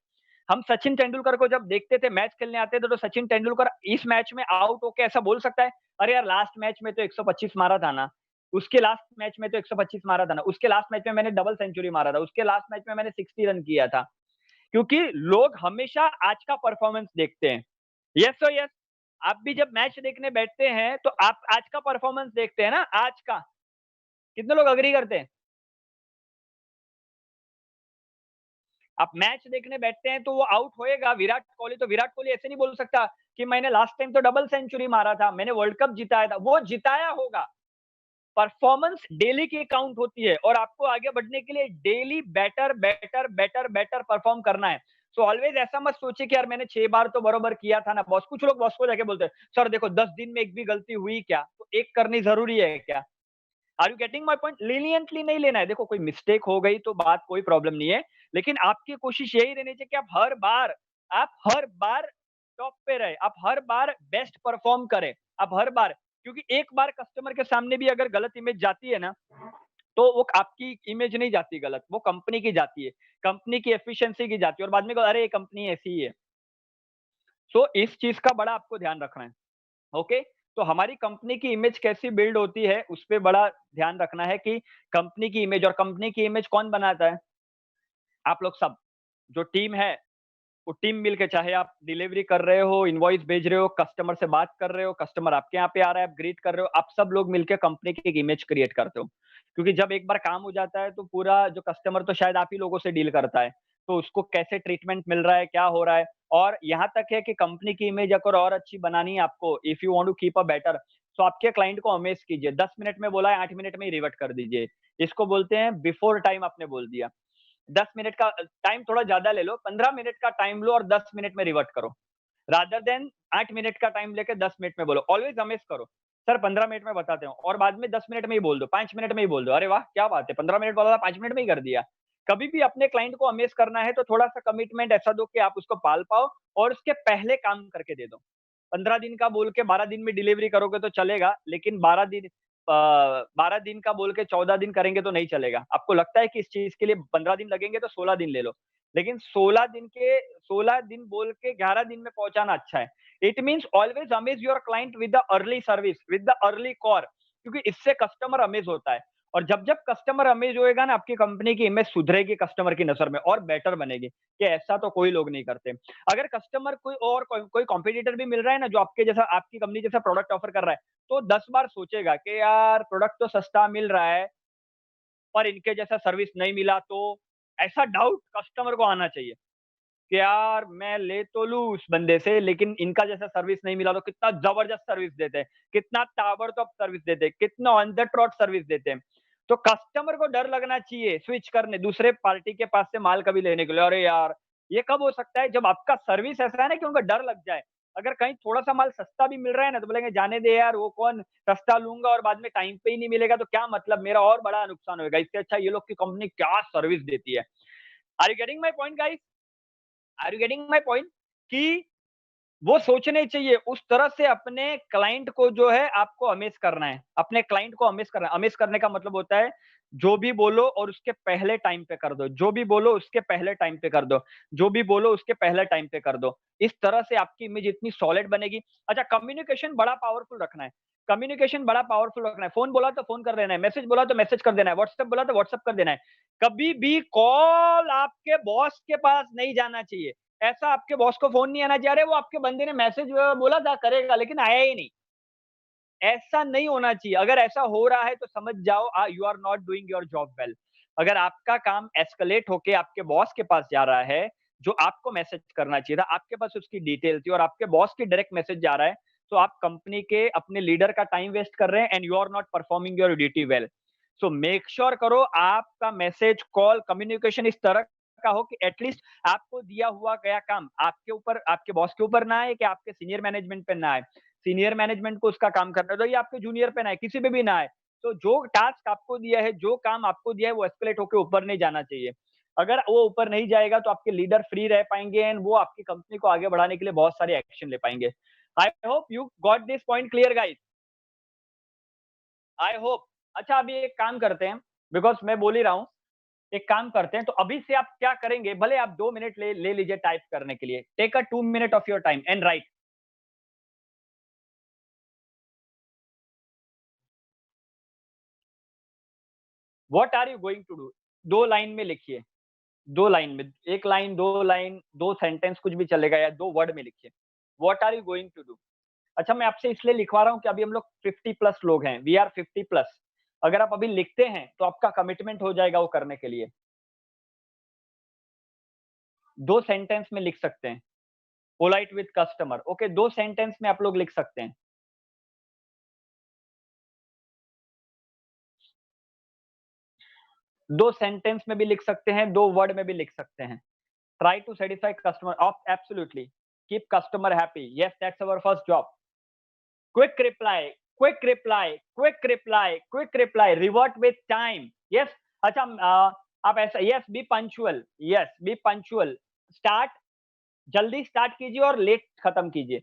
हम सचिन तेंदुलकर को जब देखते थे, मैच खेलने आते थे, तो सचिन तेंदुलकर इस मैच में आउट होके ऐसा बोल सकता है, "अरे यार, लास्ट मैच में तो 125 मारा था ना, उसके लास्ट मैच में तो 125 मारा था ना, उसके लास्ट मैच में मैंने डबल सेंचुरी मारा था, उसके लास्ट मैच में मैंने 60 रन किया था।" क्योंकि लोग हमेशा आज का परफ़ॉर्मेंस देखते हैं। Yes sir yes. आप भी जब मैच देखने बैठते हैं, तो आप आज का परफ़ॉर्मेंस देखते हैं ना, आज का। कितने लोग एग्री करते हैं? आप मैच देखने बैठते हैं, तो वो आउट होएगा विराट कोहली, तो विराट कोहली ऐसे नहीं बोल सकता कि मैंने लास्ट टाइम तो डबल सेंचुरी मारा था, मैंने वर्ल्ड कप जिताया था। वो जिताया होगा। परफ़ॉर्मेंस डेली की काउंट होती है और आपको आगे बढ़ने के लिए डेली बेटर परफ़ॉर्म करना है। सो ऑलवेज़ ऐसा मत सोचिए कि यार मैंने 6 बार तो बरोबर किया था ना बॉस। कुछ लोग बॉस को जाके बोलते हैं, "सर देखो 10 दिन में 1 भी गलती हुई क्या? तो 1 करनी ज़रूरी है क्या?" Are you getting my point? Leniently नहीं लेना है। देखो कोई मिस्टेक हो गई तो बात कोई प्रॉब्लम नहीं है। लेकिन आपकी कोशिश यही रहनी चाहिए कि आप हर बार टॉप पे रहे। आप हर बार बेस्ट परफ़ॉर्म करें। आप हर बार क्योंकि एक बार कस्टमर के सामने भी अगर गलत इमेज जाती है ना, तो वो आपकी इमेज नहीं जाती गलत, वो कंपनी की जाती है, कंपनी की एफिशिएंसी की जाती है और बाद में अरे ये कंपनी ऐसी ही है। सो इस चीज़ का बड़ा आपको ध्यान रखना है, ओके? तो हमारी कंपनी की इमेज कैसी बिल्ड होती है, उस पे बड़ा ध्यान रखना है कि कंपनी की इमेज, और कंपनी की इमेज कौन बनाता है? आप लोग सब, जो टीम है, वो टीम मिलके, चाहे आप डिलीवरी कर रहे हो, इनवॉइस भेज रहे हो, कस्टमर से बात कर रहे हो, कस्टमर आपके यहाँ पे आ रहा है, आप ग्रीट कर रहे हो, आप सब लोग मिलके कंपनी की एक इमेज क्रिएट करते हो। क्योंकि जब एक बार काम हो जाता है, तो पूरा जो कस्टमर तो शायद आप ही लोगों से डील करता है, तो उसको कैसे ट्रीटमेंट मिल रहा है, क्या हो रहा है, और यहाँ तक है कि कंपनी की इमेज अगर और अच्छी बनानी है आपको, if you want to keep a better, तो आपके क्लाइंट को अमेज़ कीजिए। 10 मिनट में बोला है, 8 मिनट में ही रिवर्ट कर दीजिए। इसको बोलते हैं बिफोर टाइम आपने बोल दिया। 10 मिनट का टाइम थोड़ा ज़्यादा ले लो, 15 मिनट का टाइम लो और 10 मिनट में रिवर्ट करो। रादर देन 8 मिनट का टाइम लेके 10 मिनट में बोलो। ऑलवेज़ अमेज़ करो। सर 15 मिनट में बताते हो, और बाद में 10 मिनट में ही बोल दो, 5 मिनट में ही बोल दो। अरे वाह! क्या बात है, 15 मिनट बोला था, 5 मिनट में ही कर दिया। कभी भी अपने क्लाइंट को अमेज़ करना है तो थोड़ा-सा कमिटमेंट ऐसा दो कि आप उसको पाल पाओ और उसके पहले काम करके दे दो। 15 दिन का बोल के 12 दिन में डिलीवरी करोगे तो चलेगा, लेकिन 12 दिन का बोल के 14 दिन करेंगे तो नहीं चलेगा। आपको लगता है कि इस चीज़ के लिए 15 दिन लगेंगे तो 16 दिन ले लो। लेकिन 16 दिन बोल के 11 दिन में पहुँचाना अच्छा है। It means always Amaze your client with the early service, with the early call, क्योंकि इससे कस्टमर अमेज़ होता है। और जब-जब कस्टमर अमेज़ होएगा ना, आपकी कंपनी की इमेज सुधरेगी कस्टमर की नज़र में और बेटर बनेगी, कि ऐसा तो कोई लोग नहीं करते। अगर कस्टमर कोई कॉम्पिटिटर भी मिल रहा है ना, जो आपके जैसा, आपकी कंपनी जैसा प्रोडक्ट ऑफर कर रहा है, तो 10 बार सोचेगा कि यार प्रोडक्ट तो सस्ता मिल रहा है, पर इनके जैसा सर्विस नहीं मिला तो, ऐसा डाउट कस्टमर को आना चाहिए कि यार मैं ले तो लूँ उस बंदे से, लेकिन इनका जैसा सर्विस नहीं मिला तो कितना ज़बरदस्त सर्विस देते हैं, कितना ताबड़तोड़ सर्विस देते हैं, कितना ऑन द ट्रॉट सर्विस देते हैं। तो कस्टमर को डर लगना चाहिए स्विच करने दूसरे पार्टी के पास से माल कभी लेने के लिए। अरे यार! ये कब हो सकता है, जब आपका सर्विस ऐसा है ना कि उनको डर लग जाए। अगर कहीं थोड़ा-सा माल सस्ता भी मिल रहा है ना, तो बोलेंगे जाने दे यार, वो कौन सस्ता लूँगा और बाद में टाइम पे ही नहीं मिलेगा तो क्या मतलब, मेरा और बड़ा नुकसान होएगा। इससे अच्छा ये लोग की कंपनी क्या सर्विस देती है। Are you getting my point guys? Are you getting my point? कि वो सोचने चाहिए उस तरह से अपने क्लाइंट को, जो है आपको अमेज़ करना है। अपने क्लाइंट को अमेज़ करना है। अमेज़ करने का मतलब होता है, जो भी बोलो और उसके पहले टाइम पे कर दो। जो भी बोलो उसके पहले टाइम पे कर दो। जो भी बोलो उसके पहले टाइम पे कर दो। इस तरह से आपकी इमेज इतनी सॉलिड बनेगी। अच्छा, कम्युनिकेशन बड़ा पावरफुल रखना है। कम्युनिकेशन बड़ा पावरफुल रखना है। फ़ोन बोला तो फ़ोन कर देना है, मैसेज बोला तो मैसेज कर देना है, व्हाट्सएप बोला तो व्हाट्सएप कर देना है। कभी भी कॉल आपके बॉस के पास नहीं जाना चाहिए। ऐसा आपके बॉस को फ़ोन नहीं आना चाहिए, अरे वो आपके बंदे ने मैसेज बोला था करेगा लेकिन आया ही नहीं। ऐसा नहीं होना चाहिए। अगर ऐसा हो रहा है तो समझ जाओ you are not doing your job well. अगर आपका काम एस्केलेट होके आपके बॉस के पास जा रहा है, जो आपको मैसेज करना चाहिए था, आपके पास उसकी डिटेल थी और आपके बॉस की डायरेक्ट मैसेज जा रहा है, तो आप कंपनी के अपने लीडर का टाइम वेस्ट कर रहे हैं and you are not performing your duty well. So make sure करो आपका मैसेज, कॉल, कम्युनिकेशन इस तरह का हो कि एटलीस्ट आपको दिया हुआ गया काम आपके ऊपर, आपके बॉस के ऊपर ना आए कि आपके सीनियर मैनेजमेंट पे ना आए। सीनियर मैनेजमेंट को उसका काम करना है, तो ये आपके जूनियर पे ना आए, किसी पे भी ना आए। तो जो टास्क आपको दिया है, जो काम आपको दिया है, वो एस्केलेट होके ऊपर नहीं जाना चाहिए। अगर वो ऊपर नहीं जाएगा तो आपके लीडर फ्री रह पाएँगे एंड वो आपकी कंपनी को आगे बढ़ाने के लिए बहुत सारे एक्शन ले पाएँगे। I hope you got this point clear guys. I hope. अच्छा, अभी एक काम करते हैं, बिकॉज़ मैं बोल ही रहा हूँ, एक काम करते हैं, तो अभी से आप क्या करेंगे, भले आप 2 मिनट ले ले लीजिए टाइप करने के लिए। Take a 2 minute of your time and write what are you going to do? 2 line में लिखिए। 2 लाइन में, 1 लाइन, 2 लाइन, 2 सेंटेंस कुछ भी चलेगा, या 2 वर्ड में लिखिए। What are you going to do? अच्छा, मैं आपसे इसलिए लिखवा रहा हूँ कि अभी हम लोग 50 प्लस लोग हैं, वी आर 50 प्लस। अगर आप अभी लिखते हैं, तो आपका कमिटमेंट हो जाएगा वो करने के लिए। 2 सेंटेंस में लिख सकते हैं, polite with customer, okay, 2 sentence में आप लोग लिख सकते हैं। 2 सेंटेंस में भी लिख सकते हैं, 2 वर्ड में भी लिख सकते हैं। Try to satisfy customer of absolutely, keep customer happy, yes that's our first job. Quick reply, quick reply, quick reply, quick reply, revert with time. Yes, अच्छा, आप ऐसा, yes, be punctual, yes, be punctual. Start, जल्दी start कीजिए और late खत्म कीजिए।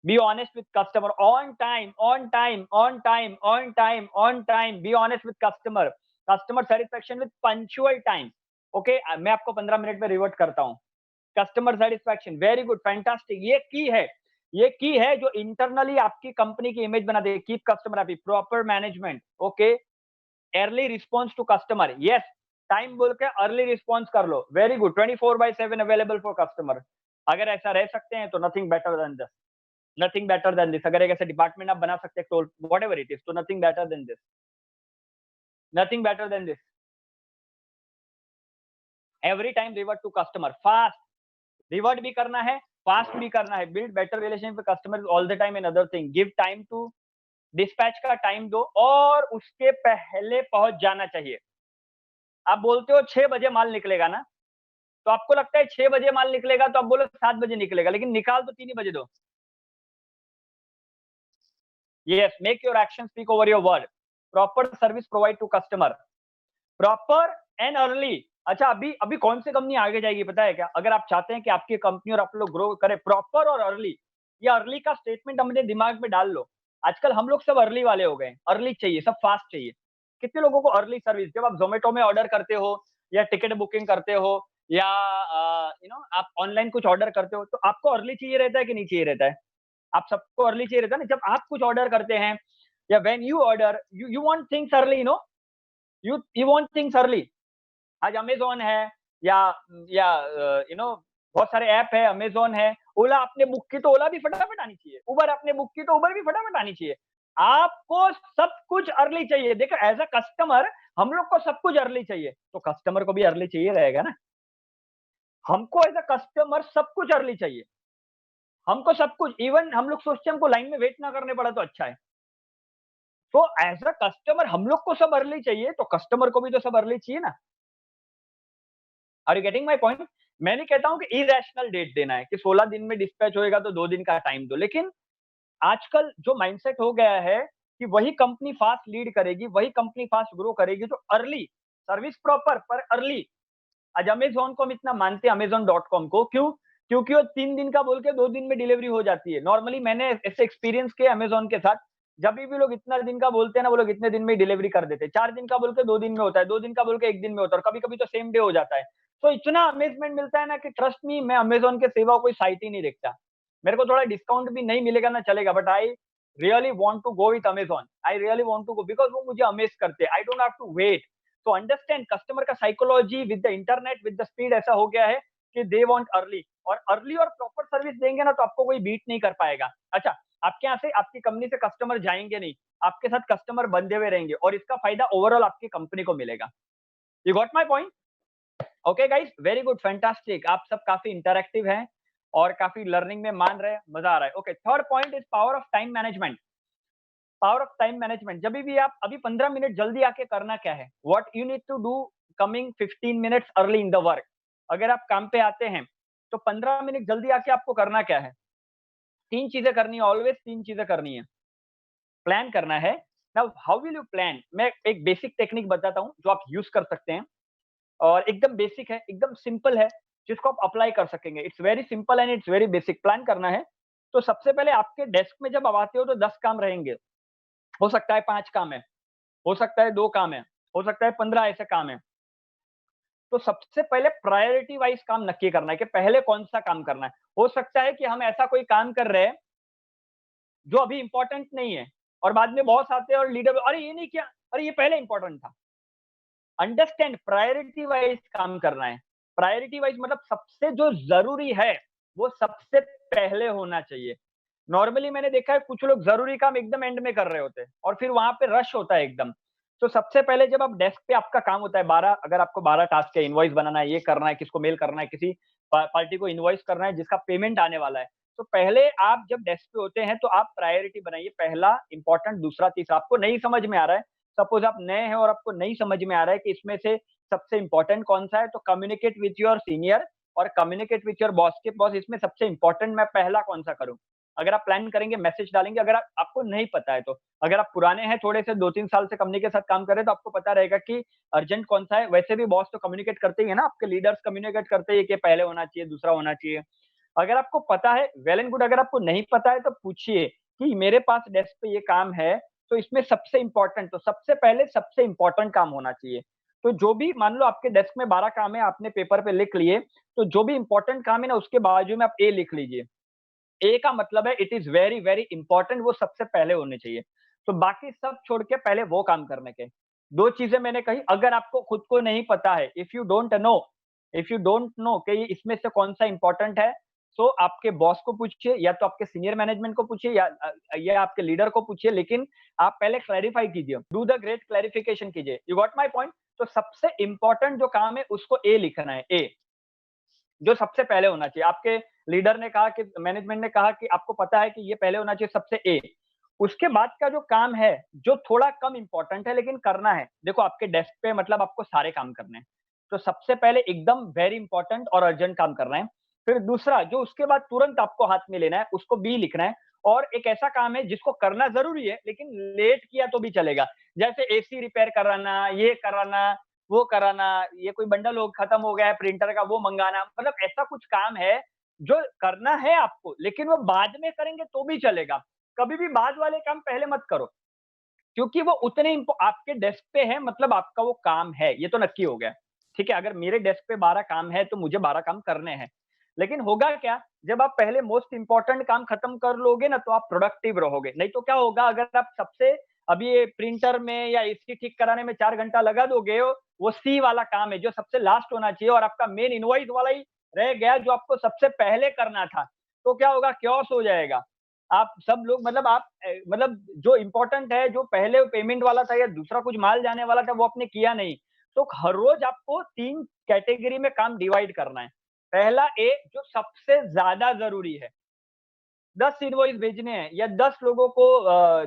Be honest with customer, on time, on time, on time, on time, on time. Be honest with customer. Customer satisfaction with punctual time. Okay, मैं आपको 15 minute में revert करता हूँ। Customer satisfaction, very good, fantastic, ये की है जो internally आपकी कंपनी की इमेज बना देगी। Keep customer happy, proper management, okay, early response to customer, yes, time बोल के अर्ली रिस्पॉन्स कर लो, very good, 24/7 available for customer. अगर ऐसा रह सकते हैं तो nothing better than this, nothing better than this. अगर एक ऐसे डिपार्टमेंट आप बना सकते हैं, टोल व्हाटएवर इट इज, तो nothing better than this, nothing better than this. Every time revert to customer, fast, revert भी करना है, फास्ट भी करना है, build better relation with customer all the time, and other thing, give time to dispatch का time दो और उसके पहले पहुंच जाना चाहिए। आप बोलते हो 6 बजे माल निकलेगा ना, तो आपको लगता है 6 बजे माल निकलेगा, तो आप बोलो 7 बजे निकलेगा, लेकिन निकाल तो 3 ही बजे दो। Yes, make your action speak over your word, proper service provide to customer, proper and early. अच्छा, अभी अभी कौन सी कंपनी आगे जाएगी पता है क्या? अगर आप चाहते हैं कि आपकी कंपनी और आप लोग ग्रो करें, प्रॉपर और अर्ली, ये अर्ली का स्टेटमेंट अपने दिमाग में डाल लो। आजकल हम लोग सब अर्ली वाले हो गए, अर्ली चाहिए, सब फास्ट चाहिए। कितने लोगों को अर्ली सर्विस, जब आप जोमेटो में ऑर्डर करते हो या टिकट बुकिंग करते हो या आप ऑनलाइन कुछ ऑर्डर करते हो, तो आपको अर्ली चाहिए रहता है कि नहीं चाहिए रहता है? आप सबको अर्ली चाहिए रहता है ना, जब आप कुछ ऑर्डर करते हैं या when you order, you want things early, you want things early. आज अमेज़न है या बहुत सारे ऐप है, अमेज़न है, ओला आपने बुक की तो ओला भी फटाफट आनी चाहिए, उबर आपने बुक की तो उबर भी फटाफट आनी चाहिए। आपको सब कुछ अर्ली चाहिए। देखो, एज़ अ कस्टमर हम लोग को सब कुछ अर्ली चाहिए, तो कस्टमर को भी अर्ली चाहिए रहेगा ना। हमको एज़ अ कस्टमर सब कुछ अर्ली चाहिए। हमको सब कुछ, इवन हम लोग सोचते हैं हमको लाइन में वेट ना करने पड़ा तो अच्छा है। तो एज़ अ कस्टमर हम लोग को सब अर्ली चाहिए, तो कस्टमर को भी तो सब अर्ली चाहिए ना। Are you getting my point? मैं नहीं कहता हूँ कि इरेशनल डेट देना है कि 16 दिन में डिस्पैच होएगा तो 2 दिन का टाइम दो। लेकिन आजकल जो माइंडसेट हो गया है कि वही कंपनी फास्ट लीड करेगी, वही कंपनी फास्ट ग्रो करेगी जो अर्ली, सर्विस प्रॉपर पर अर्ली। आज अमेज़न को हम इतना मानते हैं, अमेज़न.com को, क्यों? क्योंकि वो 3 दिन का बोल के 2 दिन में डिलीवरी हो जाती है। नॉर्मली मैंने ऐसे एक्सपीरियंस किया अमेज़न के साथ, जभी भी लोग इतना दिन का बोलते हैं ना, वो लोग इतने दिन में ही डिलीवरी कर देते हैं। 4 दिन का बोल के 2 दिन में होता है, 2 दिन का बोल के 1 दिन में होता है और कभी-कभी तो सेम डे हो जाता है। तो इतना अमेज़मेंट मिलता है ना कि ट्रस्ट मी, मैं अमेज़न के सिवा कोई साइट ही नहीं देखता। मेरे को थोड़ा डिस्काउंट भी नहीं मिलेगा ना चलेगा, but I really want to go with Amazon. I really want to go because वो मुझे अमेज़ करते हैं। I don't have to wait. तो अंडरस्टैंड, कस्टमर का psychology with the internet, with the speed ऐसा हो गया है कि दे वांट अर्ली, और अर्ली और प्रॉपर सर्विस देंगे ना तो आपको कोई बीट नहीं कर पाएगा। अच्छा, आपके यहाँ से, आपकी कंपनी से कस्टमर जाएंगे नहीं, आपके साथ कस्टमर बंधे हुए रहेंगे और इसका फायदा ओवरऑल आपकी कंपनी को मिलेगा। You got my point? Okay guys, very good, fantastic, आप सब काफी इंटरैक्टिव हैं और काफी लर्निंग में मान रहे हैं, मजा आ रहा है। Okay, third point is power of time management. Power of time management, जब भी आप अभी 15 मिनट जल्दी आके करना क्या है, what you need to do coming 15 minutes early in the work. अगर आप काम पे आते हैं तो 15 मिनट जल्दी आके आपको करना क्या है? 3 चीजें करनी है, ऑलवेज 3 चीजें करनी है। प्लान करना है। Now how will you plan? मैं एक बेसिक टेक्निक बताता हूँ जो आप यूज कर सकते हैं, और एकदम बेसिक है, एकदम सिंपल है, जिसको आप अप्लाई कर सकेंगे। It's very simple and it's very basic. Plan करना है तो सबसे पहले आपके डेस्क में जब आप आते हो तो 10 काम रहेंगे। हो सकता है 5 काम है, हो सकता है 2 काम है, हो सकता है 15 ऐसे काम है। तो सबसे पहले प्रायोरिटी वाइज काम नक्की करना है कि पहले कौन-सा काम करना है। हो सकता है कि हम ऐसा कोई काम कर रहे हैं जो अभी इम्पोर्टेंट नहीं है और बाद में बॉस आते हैं और लीडर, अरे ये नहीं किया, अरे ये पहले इम्पोर्टेंट था। अंडरस्टैंड, प्रायोरिटी वाइज काम करना है। प्रायोरिटी वाइज मतलब सबसे जो ज़रूरी है, वो सबसे पहले होना चाहिए। नॉर्मली मैंने देखा है कुछ लोग ज़रूरी काम एकदम एंड में कर रहे होते हैं और फिर वहाँ पे रश होता है एकदम। तो सबसे पहले जब आप डेस्क पे आपका काम होता है 12, अगर आपको 12 टास्क है, इनवॉइस बनाना है, ये करना है, किसको मेल करना है, किसी पार्टी को इनवॉइस करना है जिसका पेमेंट आने वाला है। तो पहले आप जब डेस्क पे होते हैं तो आप प्रायोरिटी बनाइए, पहला इम्पोर्टेंट, दूसरा, तीसरा। आपको नहीं समझ में आ रहा है, सपोज़ आप नए हैं और आपको नहीं समझ में आ रहा है कि इसमें से सबसे इम्पोर्टेंट कौन-सा है, तो कम्युनिकेट विथ योर सीनियर और कम्युनिकेट विथ योर बॉस के बॉस, इसमें सबसे इम्पोर्टेंट मैं पहला कौन-सा करूँ? अगर आप प्लान करेंगे, मैसेज डालेंगे, अगर आपको नहीं पता है तो। अगर आप पुराने हैं थोड़े से, 2-3 साल से कंपनी के साथ काम कर रहे हैं, तो आपको पता रहेगा कि अर्जेंट कौन-सा है। वैसे भी बॉस तो कम्युनिकेट करते ही है ना, आपके लीडर्स कम्युनिकेट करते ही है कि पहले होना चाहिए, दूसरा होना चाहिए। अगर आपको पता है, वेल एंड गुड, अगर आपको नहीं पता है तो पूछिए कि मेरे पास डेस्क पे ये काम है, तो इसमें सबसे इंपॉर्टेंट, तो सबसे पहले सबसे इंपॉर्टेंट काम होना चाहिए। तो जो भी मान लो आपके डेस्क में 12 काम है, आपने पेपर पे लिख लिए, तो जो भी इंपॉर्टेंट काम है ना, उसके बाजू में आप ए लिख लीजिए। ए का मतलब है it is very, very important, वो सबसे पहले होने चाहिए। तो बाकी सब छोड़ के पहले वो काम करने के। 2 चीज़ें मैंने कही, अगर आपको खुद को नहीं पता है, इफ यू डोंट नो कि इसमें से कौन-सा इंपॉर्टेंट है, सो आपके बॉस को पूछिए या तो आपके सीनियर मैनेजमेंट को पूछिए या आपके लीडर को पूछिए, लेकिन आप पहले क्लैरिफाई कीजिए। डू द ग्रेट क्लैरिफिकेशन कीजिए। You got my point? तो सबसे इंपॉर्टेंट जो काम है उसको ए लिखना है, ए। जो सबसे पहले होना चाहिए। आपके लीडर ने कहा कि मैनेजमेंट ने कहा कि आपको पता है कि ये पहले होना चाहिए सबसे ए। उसके बाद का जो काम है, जो थोड़ा कम इम्पोर्टेंट है लेकिन करना है। देखो आपके डेस्क पे मतलब आपको सारे काम करने हैं। तो सबसे पहले एकदम वेरी इंपॉर्टेंट और अर्जेंट काम करना है। फिर दूसरा जो उसके बाद तुरंत आपको हाथ में लेना है, उसको बी लिखना है। और एक ऐसा काम है जिसको करना ज़रूरी है, लेकिन लेट किया तो भी चलेगा। जैसे एसी रिपेयर कराना, ये कराना, वो कराना, ये कोई बंडल हो खत्म हो गया है प्रिंटर का, वो मंगाना, मतलब ऐसा कुछ काम है जो करना है आपको, लेकिन वो बाद में करेंगे तो भी चलेगा। कभी भी बाद वाले काम पहले मत करो, क्योंकि वो उतने आपके डेस्क पे है, मतलब आपका वो काम है, ये तो नक्की हो गया। ठीक है, अगर मेरे डेस्क पे 12 काम है तो मुझे 12 काम करने हैं। लेकिन होगा क्या, जब आप पहले मोस्ट इंपोर्टेंट काम खत्म कर लोगे ना, तो आप प्रोडक्टिव रहोगे। नहीं तो क्या होगा, अगर आप सबसे अभी ये प्रिंटर में या एसी ठीक कराने में 4 घंटा लगा दोगे, वो सी वाला काम है जो सबसे लास्ट होना चाहिए, और आपका मेन इनवॉइस वाला ही रह गया जो आपको सबसे पहले करना था, तो क्या होगा, क्योस हो जाएगा। आप सब लोग मतलब मतलब जो इम्पोर्टेंट है, जो पहले पेमेंट वाला था या दूसरा कुछ माल जाने वाला था, वो आपने किया नहीं। तो हर रोज आपको 3 कैटेगरी में काम डिवाइड करना है। पहला ए, जो सबसे ज़्यादा ज़रूरी है। 10 इनवॉइस भेजने हैं या 10 लोगों को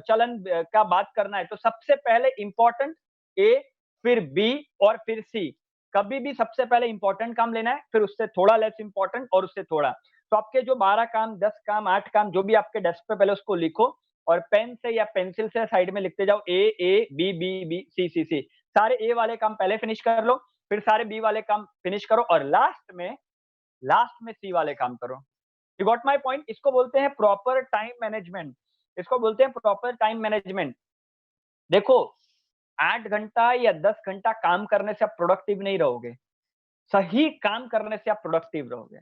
चलन का बात करना है, तो सबसे पहले इम्पोर्टेंट ए, फिर बी और फिर सी। कभी भी सबसे पहले इम्पोर्टेंट काम लेना है, फिर उससे थोड़ा लेस इम्पोर्टेंट और उससे थोड़ा। तो आपके जो 12 काम, 10 काम, 8 काम जो भी आपके डेस्क पे, पहले उसको लिखो और पेन से या पेंसिल से साइड में लिखते जाओ, ए, बी, बी, बी, सी। सारे ए वाले काम पहले फिनिश कर लो, फिर सारे बी वाले काम फिनिश करो और लास्ट में सी वाले काम करो। You got my point? इसको बोलते हैं प्रॉपर टाइम मैनेजमेंट। इसको बोलते हैं प्रॉपर टाइम मैनेजमेंट। देखो, 8 घंटा या 10 घंटा काम करने से आप प्रोडक्टिव नहीं रहोगे। सही काम करने से आप प्रोडक्टिव रहोगे।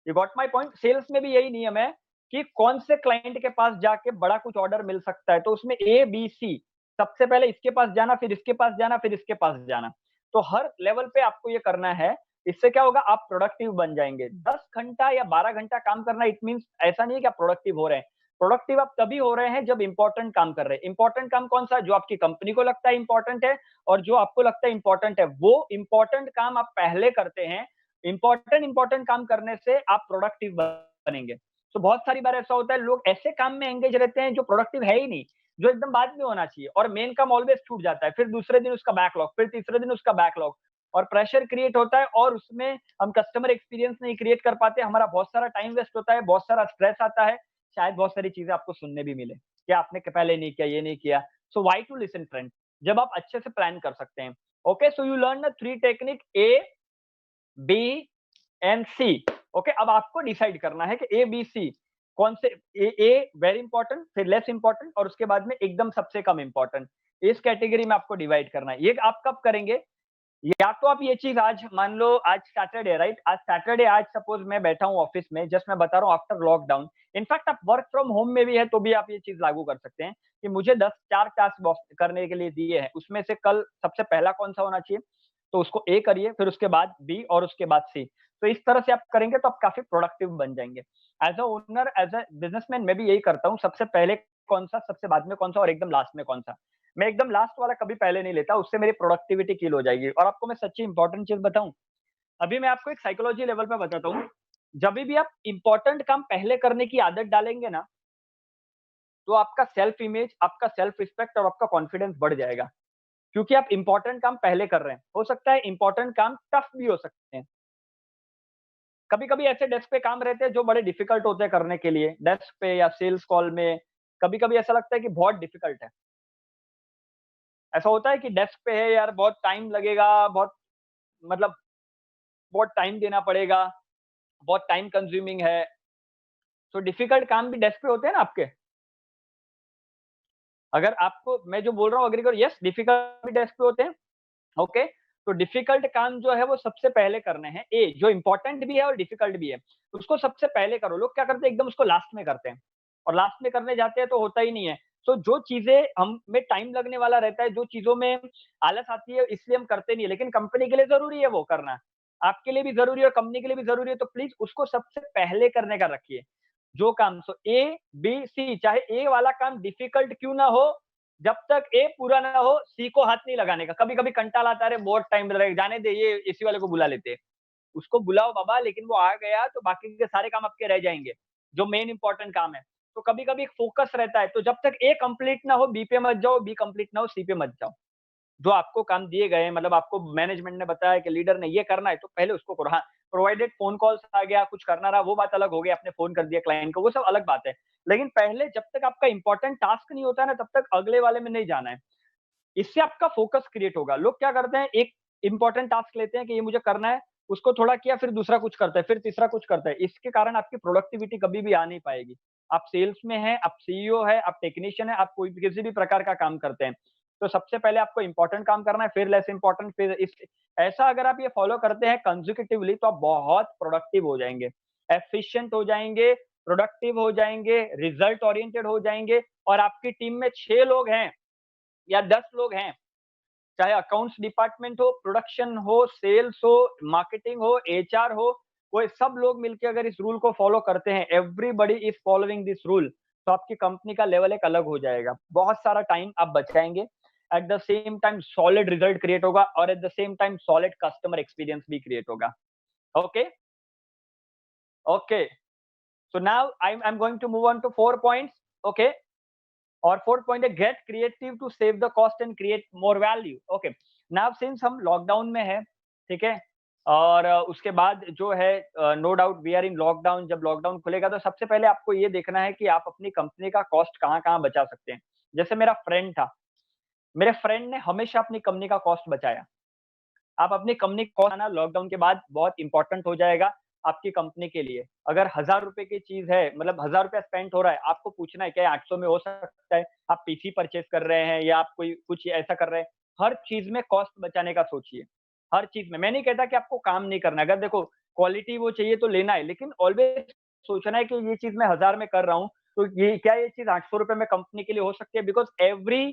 You got my point? Sales में भी यही नियम है कि कौन से क्लाइंट के पास जाके बड़ा कुछ ऑर्डर मिल सकता है, तो उसमें ए, बी, सी, सबसे पहले इसके पास जाना, फिर इसके पास जाना, फिर इसके पास जाना। तो हर लेवल पे आपको ये करना है। इससे क्या होगा, आप प्रोडक्टिव बन जाएँगे। 10 घंटा या 12 घंटा काम करना, इट मीन्स ऐसा नहीं है कि आप प्रोडक्टिव हो रहे हैं। प्रोडक्टिव आप तभी हो रहे हैं जब इंपॉर्टेंट काम कर रहे हैं। इंपॉर्टेंट काम कौन-सा है? जो आपकी कंपनी को लगता है इंपॉर्टेंट है और जो आपको लगता है इंपॉर्टेंट है, वो इंपॉर्टेंट काम आप पहले करते हैं। इंपॉर्टेंट काम करने से आप प्रोडक्टिव बनेंगे। तो बहुत सारी बार ऐसा होता है, लोग ऐसे काम में एंगेज रहते हैं जो प्रोडक्टिव है ही नहीं, जो एकदम बाद में होना चाहिए, और मेन काम ऑलवेज छूट जाता है। फिर दूसरे दिन उसका बैकलॉग, फिर तीसरे दिन उसका बैकलॉग, और प्रेशर क्रिएट होता है, और उसमें हम कस्टमर एक्सपीरियंस नहीं क्रिएट कर पाते। हमारा बहुत सारा टाइम वेस्ट होता है, बहुत सारा स्ट्रेस आता है, शायद बहुत सारी चीजें आपको सुनने भी मिले कि आपने पहले नहीं किया, ये नहीं किया। So why to listen friend, जब आप अच्छे से प्लान कर सकते हैं। Okay, so you learn the 3 technique, A, B and C. Okay, अब आपको डिसाइड करना है कि ए, बी, सी कौन से। ए वेरी इंपॉर्टेंट, फिर लेस इंपॉर्टेंट, और उसके बाद में एकदम सबसे कम इंपॉर्टेंट। इस कैटेगरी में आपको डिवाइड करना है। ये आप कब करेंगे? या तो आप ये चीज आज, मान लो आज सैटरडे, राइट? आज सैटरडे, आज सपोज मैं बैठा हूँ ऑफिस में, जस्ट मैं बता रहा हूँ आफ्टर लॉकडाउन। इनफैक्ट आप वर्क फ्रॉम होम में भी है तो भी आप ये चीज लागू कर सकते हैं कि मुझे 4 टास्क करने के लिए दिए हैं, उसमें से कल सबसे पहला कौन सा होना चाहिए, तो उसको ए करिए, फिर उसके बाद बी और उसके बाद सी। तो इस तरह से आप करेंगे तो आप काफी प्रोडक्टिव बन जाएंगे। As a owner, as a businessman, मैं भी यही करता हूँ, सबसे पहले कौन सा, सबसे बाद में कौन सा, और एकदम लास्ट में कौन सा। मैं एकदम लास्ट वाला कभी पहले नहीं लेता, उससे मेरी प्रोडक्टिविटी किल हो जाएगी। और आपको मैं सच्ची इंपॉर्टेंट चीज बताऊं, अभी मैं आपको एक साइकोलॉजी लेवल पे बताता हूँ। जब भी आप इंपॉर्टेंट काम पहले करने की आदत डालेंगे ना, तो आपका सेल्फ इमेज, आपका सेल्फ रिस्पेक्ट और आपका कॉन्फिडेंस बढ़ जाएगा, क्योंकि आप इंपॉर्टेंट काम पहले कर रहे हैं। हो सकता है इंपॉर्टेंट काम टफ भी हो सकते हैं। कभी कभी ऐसे डेस्क पे काम रहते हैं जो बड़े डिफिकल्ट होते हैं करने के लिए, डेस्क पे या सेल्स कॉल में। कभी कभी ऐसा लगता है कि बहुत डिफिकल्ट है। ऐसा होता है कि डेस्क पे है यार, बहुत टाइम लगेगा, बहुत मतलब बहुत टाइम देना पड़ेगा, बहुत टाइम कंज्यूमिंग है। तो डिफिकल्ट काम भी डेस्क पे होते हैं ना आपके। अगर आपको मैं जो बोल रहा हूँ एग्री करो, यस डिफिकल्ट भी डेस्क पे होते हैं, ओके? तो डिफिकल्ट काम जो है वो सबसे पहले करने हैं, जो इम्पोर्टेंट भी है और डिफिकल्ट भी है, उसको सबसे पहले करो। लोग क्या करते हैं एकदम उसको लास्ट में करते हैं और लास्ट में करने जाते हैं तो होता ही नहीं है। तो जो चीज़ें हम में टाइम लगने वाला रहता है, जो चीज़ों में आलस आती है इसलिए हम करते नहीं है, लेकिन कंपनी के लिए ज़रूरी है वो करना। आपके लिए भी ज़रूरी है और कंपनी के लिए भी ज़रूरी है, तो प्लीज़ उसको सबसे पहले करने का रखिए। जो काम सो ए, बी, सी चाहे ए वाला काम डिफिकल्ट क्यों ना हो, जब तक ए पूरा ना हो, सी को हाथ नहीं लगाने का। कभी-कभी कंटाल आता है, अरे बहुत टाइम लगेगा, जाने दे ये एसी वाले को बुला लेते हैं। उसको बुलाओ बाबा, लेकिन वो आ गया तो बाकी के सारे काम आपके रह जाएँगे, जो मेन इम्पोर्टेंट काम है। तो कभी-कभी एक फ़ोकस रहता है, तो जब तक ए कंप्लीट ना हो, बी पे मत जाओ, बी कंप्लीट ना हो, सी पे मत जाओ। जो आपको काम दिए गए हैं, मतलब आपको मैनेजमेंट ने बताया कि लीडर ने ये करना है, तो पहले उसको करो। हाँ, प्रोवाइडेड फ़ोन कॉल्स आ गया, कुछ करना रहा, वो बात अलग हो गई, आपने फ़ोन कर दिया क्लाइंट को, वो सब अलग बात है। लेकिन पहले जब तक आपका इम्पोर्टेंट टास्क नहीं होता है ना, तब तक अगले वाले में नहीं जाना है। इससे आपका फ़ोकस क्रिएट होगा। लोग क्या करते हैं, एक इम्पोर्टेंट टास्क लेते हैं कि ये मुझे करना है, उसको थोड़ा किया, फिर दूसरा कुछ करता है, फिर तीसरा कुछ करता है। इसके कारण आपकी प्रोडक्टिविटी कभी भी आ नहीं पाएगी। आप सेल्स में हैं, आप सीईओ हैं, आप टेक्नीशियन हैं, आप कोई भी किसी भी प्रकार का काम करते हैं। तो सबसे पहले आपको इम्पोर्टेंट काम करना है, फिर लेस इम्पोर्टेंट, फिर इस ऐसा अगर आप ये फ़ॉलो करते हैं कंसेक्युटिवली तो आप बहुत प्रोडक्टिव हो जाएँगे, एफिशिएंट हो जाएँगे, प्रोडक्टिव हो जाएँगे, रिज़ल्ट ओरिएंटेड हो जाएँगे और आपकी टीम में 6 लोग हैं या 10 लोग हैं, चाहे अकाउंट्स डिपार्टमेंट हो, प्रोडक्शन हो, सेल्स हो, मार्केटिंग हो, एचआर हो, वो सब लोग मिलके अगर इस रूल को फॉलो करते हैं, everybody is following this rule, तो आपकी कंपनी का लेवल एक अलग हो जाएगा। बहुत सारा टाइम आप बचाएँगे, at the same time solid result create होगा और at the same time solid customer experience भी क्रिएट होगा। Okay? Okay. So now I am going to move on to 4 points, okay? और फोर्थ पॉइंट है get creative to save the cost and create more value. Okay, now since हम lockdown में है, ठीक है, और उसके बाद जो है no doubt we are in lockdown. जब लॉकडाउन खुलेगा तो सबसे पहले आपको ये देखना है कि आप अपनी कंपनी का कॉस्ट कहाँ कहाँ बचा सकते हैं। जैसे मेरा फ्रेंड था, मेरे फ्रेंड ने हमेशा अपनी कंपनी का कॉस्ट बचाया। आप अपनी कंपनी को आना लॉकडाउन के बाद बहुत इंपॉर्टेंट हो जाएगा आपकी कंपनी के लिए। अगर ₹1000 की चीज़ है, मतलब ₹1000 स्पेंड हो रहा है, आपको पूछना है क्या 800 में हो सकता है? आप पीसी परचेज़ कर रहे हैं या आप कोई कुछ ऐसा कर रहे हैं। हर चीज़ में कॉस्ट बचाने का सोचिए, हर चीज़ में। मैं नहीं कहता कि आपको काम नहीं करना है, अगर देखो क्वालिटी वो चाहिए तो लेना है, लेकिन ऑलवेज़ सोचना है कि ये चीज़ मैं 1000 में कर रहा हूँ, तो ये क्या ये चीज़ ₹800 में कंपनी के लिए हो सकती है? Because every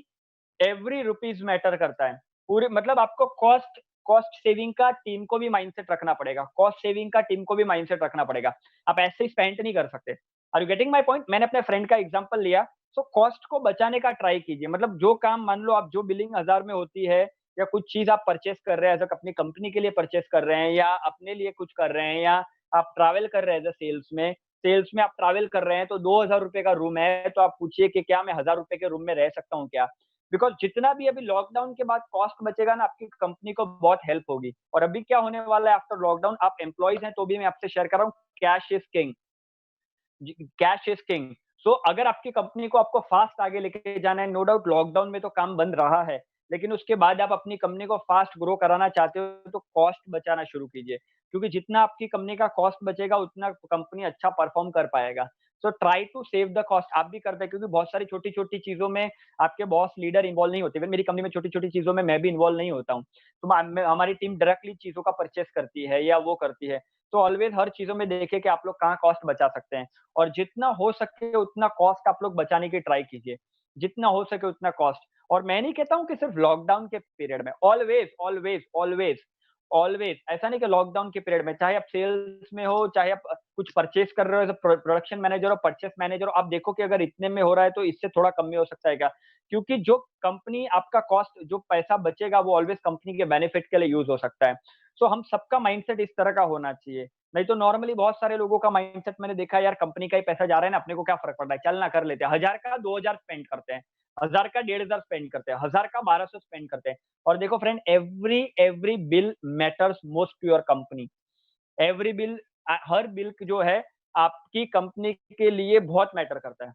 every rupees matter करता है। पूरे मतलब आपको कॉस्ट कॉस्ट सेविंग का टीम को भी माइंडसेट रखना पड़ेगा। कॉस्ट सेविंग का टीम को भी माइंडसेट रखना पड़ेगा। आप ऐसे ही स्पेंड नहीं कर सकते। Are you getting my point? मैंने अपने फ्रेंड का एग्जांपल लिया, सो कॉस्ट को बचाने का ट्राई कीजिए। मतलब जो काम मान लो आप जो बिलिंग 1000 में होती है या कुछ चीज़ आप परचेज़ कर रहे हैं एज़ अ अपनी कंपनी के लिए परचेज़ कर रहे हैं या अपने लिए कुछ कर रहे हैं या आप ट्रैवल कर रहे हैं एज़ अ सेल्स में आप ट्रैवल कर रहे हैं तो ₹2000 का रूम है, तो आप पूछिए कि क्या मैं ₹1000 के रूम में रह सकता हूँ क्या? बिकॉज़ जितना भी अभी लॉकडाउन के बाद कॉस्ट बचेगा ना, आपकी कंपनी को बहुत हेल्प होगी। और अभी क्या होने वाला है आफ्टर लॉकडाउन, आप एम्प्लॉइज़ हैं तो भी मैं आपसे शेयर कर रहा हूँ, कैश इज़ किंग। जी, कैश इज़ किंग। सो अगर आपकी कंपनी को आपको फास्ट आगे लेके जाना है, नो डाउट लॉकडाउन में तो काम बंद रहा है, लेकिन उसके बाद आप अपनी कंपनी को फास्ट ग्रो कराना चाहते हो तो कॉस्ट बचाना शुरू कीजिए। क्योंकि जितना आपकी कंपनी का कॉस्ट बचेगा उतना कंपनी अच्छा परफॉर्म कर पाएगा। So try to save the cost. आप भी करते हैं क्योंकि बहुत सारी छोटी-छोटी चीज़ों में आपके बॉस लीडर इन्वॉल्व नहीं होते। इवन मेरी कंपनी में छोटी-छोटी चीज़ों में मैं भी इन्वॉल्व नहीं होता हूँ। तो हमारी टीम डायरेक्टली चीज़ों का परचेज़ करती है या वो करती है। तो ऑलवेज़ हर चीज़ों में देखिए कि आप लोग कहाँ कॉस्ट बचा सकते हैं। और जितना हो सके उतना कॉस्ट आप लोग बचाने की ट्राई कीजिए। जितना हो सके उतना कॉस्ट। और मैं नहीं कहता हूँ कि सिर्फ लॉकडाउन के पीरियड में, ऑलवेज़, ऑलवेज़, ऑलवेज़, ऑलवेज़ ऐसा नहीं कि लॉकडाउन के पीरियड में, चाहे आप सेल्स में हो, चाहे आप कुछ परचेज़ कर रहे हो एज़ अ प्रोडक्शन मैनेजर हो, परचेज़ मैनेजर हो, आप देखो कि अगर इतने में हो रहा है तो इससे थोड़ा कम में हो सकता है क्या? क्योंकि जो कंपनी आपका कॉस्ट जो पैसा बचेगा वो ऑलवेज़ कंपनी के बेनिफिट के लिए यूज़ हो सकता है। सो हम सबका माइंडसेट इस तरह का होना चाहिए। नहीं तो नॉर्मली बहुत सारे लोगों का माइंडसेट मैंने देखा है, यार कंपनी का ही पैसा जा रहा है ना, अपने को क्या फ़र्क पड़ रहा है, चल ना कर लेते हैं। 1000 का 2000 स्पेंड करते हैं, 1000 का 1500 स्पेंड करते हैं, 1000 का 1200 स्पेंड करते हैं। और देखो friend, every every bill matters most to your company. Every bill हर बिल जो है आपकी कंपनी के लिए बहुत मैटर करता है।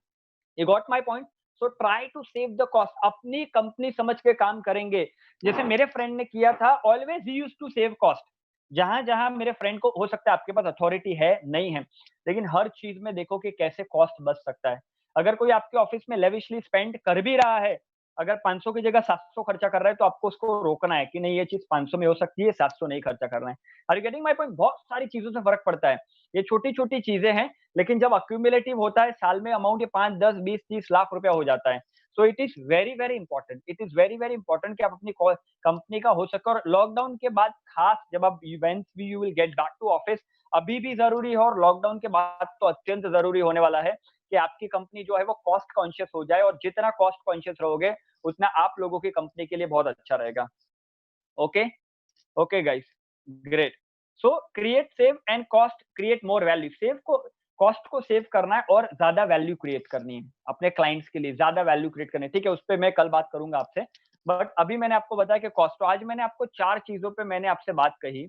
You got my point? So try to save the cost. अपनी कंपनी समझ के काम करेंगे। जैसे मेरे फ्रेंड ने किया था, ऑलवेज ही यूज्ड टू सेव कॉस्ट। जहां-जहां मेरे फ्रेंड को हो सकता है आपके पास अथॉरिटी है, नहीं है, लेकिन हर चीज में देखो कि कैसे कॉस्ट बच सकता है। अगर कोई आपके ऑफिस में लेविशली स्पेंड कर भी रहा है, अगर 500 की जगह 700 खर्चा कर रहा है, तो आपको उसको रोकना है कि नहीं, ये चीज़ 500 में हो सकती है, 700 नहीं खर्चा करना है। Are you getting my point? बहुत सारी चीज़ों से फ़र्क पड़ता है। ये छोटी-छोटी चीज़ें हैं, लेकिन जब एक्यूमुलेटिव होता है, साल में अमाउंट ये 5, 10, 20, 30 लाख रुपया हो जाता है। So it is very, very important. It is very, very important कि आप अपनी कंपनी का हो सके, और लॉकडाउन के बाद खास जब आप वेन्स भी you will get back to office, अभी भी ज़रूरी है, और लॉकडाउन के बाद तो अत्यंत ज़रूरी होने वाला है कि आपकी कंपनी जो है वो कॉस्ट कॉन्शियस हो जाए, और जितना कॉस्ट कॉन्शियस रहोगे, उतना आप लोगों की कंपनी के लिए बहुत अच्छा रहेगा। Okay? Okay guys, great. So create, save and cost, create more value. Save को, कॉस्ट को सेव करना है और ज़्यादा वैल्यू क्रिएट करनी है। अपने क्लाइंट्स के लिए ज़्यादा वैल्यू क्रिएट करनी है, ठीक है? उस पे मैं कल बात करूँगा आपसे। बट अभी मैंने आपको बताया कि कॉस्ट, तो आज मैंने आपको 4 चीज़ों पे मैंने आपसे बात कही।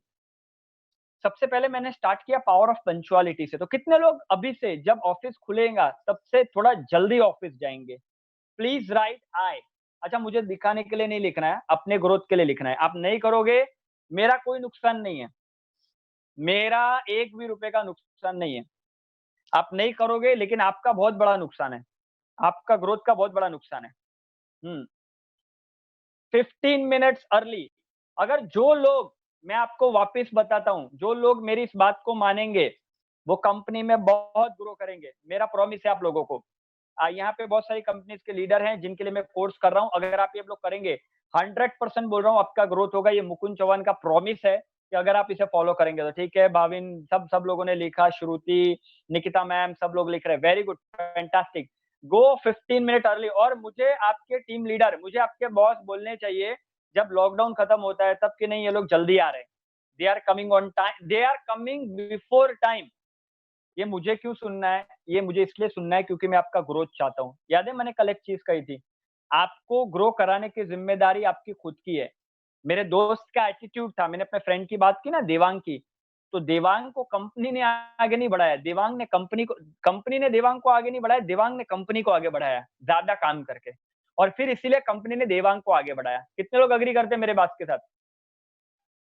सबसे पहले मैंने स्टार्ट किया पावर ऑफ पंक्चुअलिटी से। तो कितने लोग अभी से जब ऑफिस खुलेगा तब से थोड़ा जल्दी ऑफिस जाएँगे? Please right I. अच्छा, मुझे दिखाने के लिए नहीं लिखना है, अपने ग्रोथ के लिए लिखना है। आप नहीं करोगे, मेरा कोई नुकसान नहीं है। मेरा 1 भी रुपए का नुकसान नहीं है। आप नहीं करोगे, लेकिन आपका बहुत बड़ा नुकसान है। आपका ग्रोथ का बहुत बड़ा नुकसान है। हुँ। 15 मिनट्स अर्ली। अगर जो लोग, मैं आपको वापस बताता हूँ, जो लोग मेरी इस बात को मानेंगे, वो कंपनी में बहुत ग्रो करेंगे। मेरा प्रॉमिस है आप लोगों को। यहाँ पे बहुत सारी कंपनीज़ के लीडर हैं जिनके लिए मैं कोर्स कर रहा हूँ। अगर आप ये लोग करेंगे, 100% बोल रहा हूँ, आपका ग्रोथ होगा। ये मुकुंद चौहान का प्रॉमिस है कि अगर आप इसे फॉलो करेंगे तो। ठीक है, भाविन, सब सब लोगों ने लिखा, श्रुति, निकिता मैम, सब लोग लिख रहे हैं। Very good, fantastic. Go 15 minute early. और मुझे आपके टीम लीडर, मुझे आपके बॉस बोलने चाहिए जब लॉकडाउन खत्म होता है तब, कि नहीं ये लोग जल्दी आ रहे हैं। They are coming on time, they are coming before time. ये मुझे क्यों सुनना है? ये मुझे इसलिए सुनना है क्योंकि मैं आपका ग्रोथ चाहता हूँ। याद है मैंने कल एक चीज़ कही थी, आपको ग्रो कराने की ज़िम्मेदारी आपकी खुद की है। मेरे दोस्त का एटीट्यूड था, मैंने अपने फ्रेंड की बात की ना, देवांग की, तो देवांग को कंपनी ने आगे नहीं बढ़ाया, देवांग ने कंपनी को, कंपनी ने देवांग को आगे नहीं बढ़ाया, देवांग ने कंपनी को आगे बढ़ाया, ज़्यादा काम करके। और फिर इसीलिए कंपनी ने देवांग को आगे बढ़ाया। कितने लोग एग्री करते हैं मेरे बात के साथ?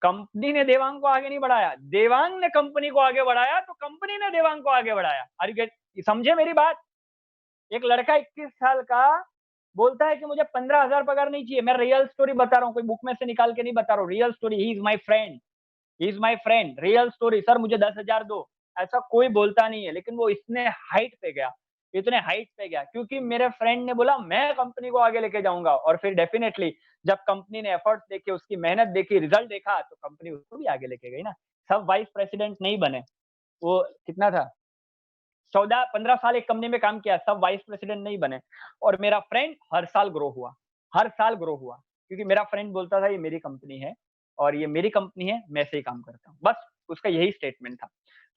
कंपनी ने देवांग को आगे नहीं बढ़ाया, देवांग ने कंपनी को आगे बढ़ाया, तो कंपनी ने देवांग को आगे बढ़ाया। आर यू गेट, समझे मेरी बात? एक लड़का 21 साल का बोलता है कि मुझे 15,000 पगार नहीं चाहिए। मैं रियल स्टोरी बता रहा हूँ, कोई बुक में से निकाल के नहीं बता रहा हूँ। Real story, he is my friend, he is my friend, real story. Sir मुझे 10,000 दो, ऐसा कोई बोलता नहीं है, लेकिन वो इतने हाइट पे गया, इतने हाइट पे गया क्योंकि मेरे फ्रेंड ने बोला मैं कंपनी को आगे लेके जाऊँगा, और फिर डेफिनिटली जब कंपनी ने एफर्ट्स देखे, उसकी मेहनत देखी, रिजल्ट देखा, तो कंपनी उसको भी आगे लेके गई ना। सब वाइस प्रेसिडेंट नहीं बने। वो कितना था, 14-15 साल एक कंपनी में काम किया, सब वाइस प्रेसिडेंट नहीं बने। और मेरा फ्रेंड हर साल ग्रो हुआ, हर साल ग्रो हुआ, क्योंकि मेरा फ्रेंड बोलता था ये मेरी कंपनी है, और ये मेरी कंपनी है, मैं ऐसे ही काम करता हूँ। बस उसका यही स्टेटमेंट था।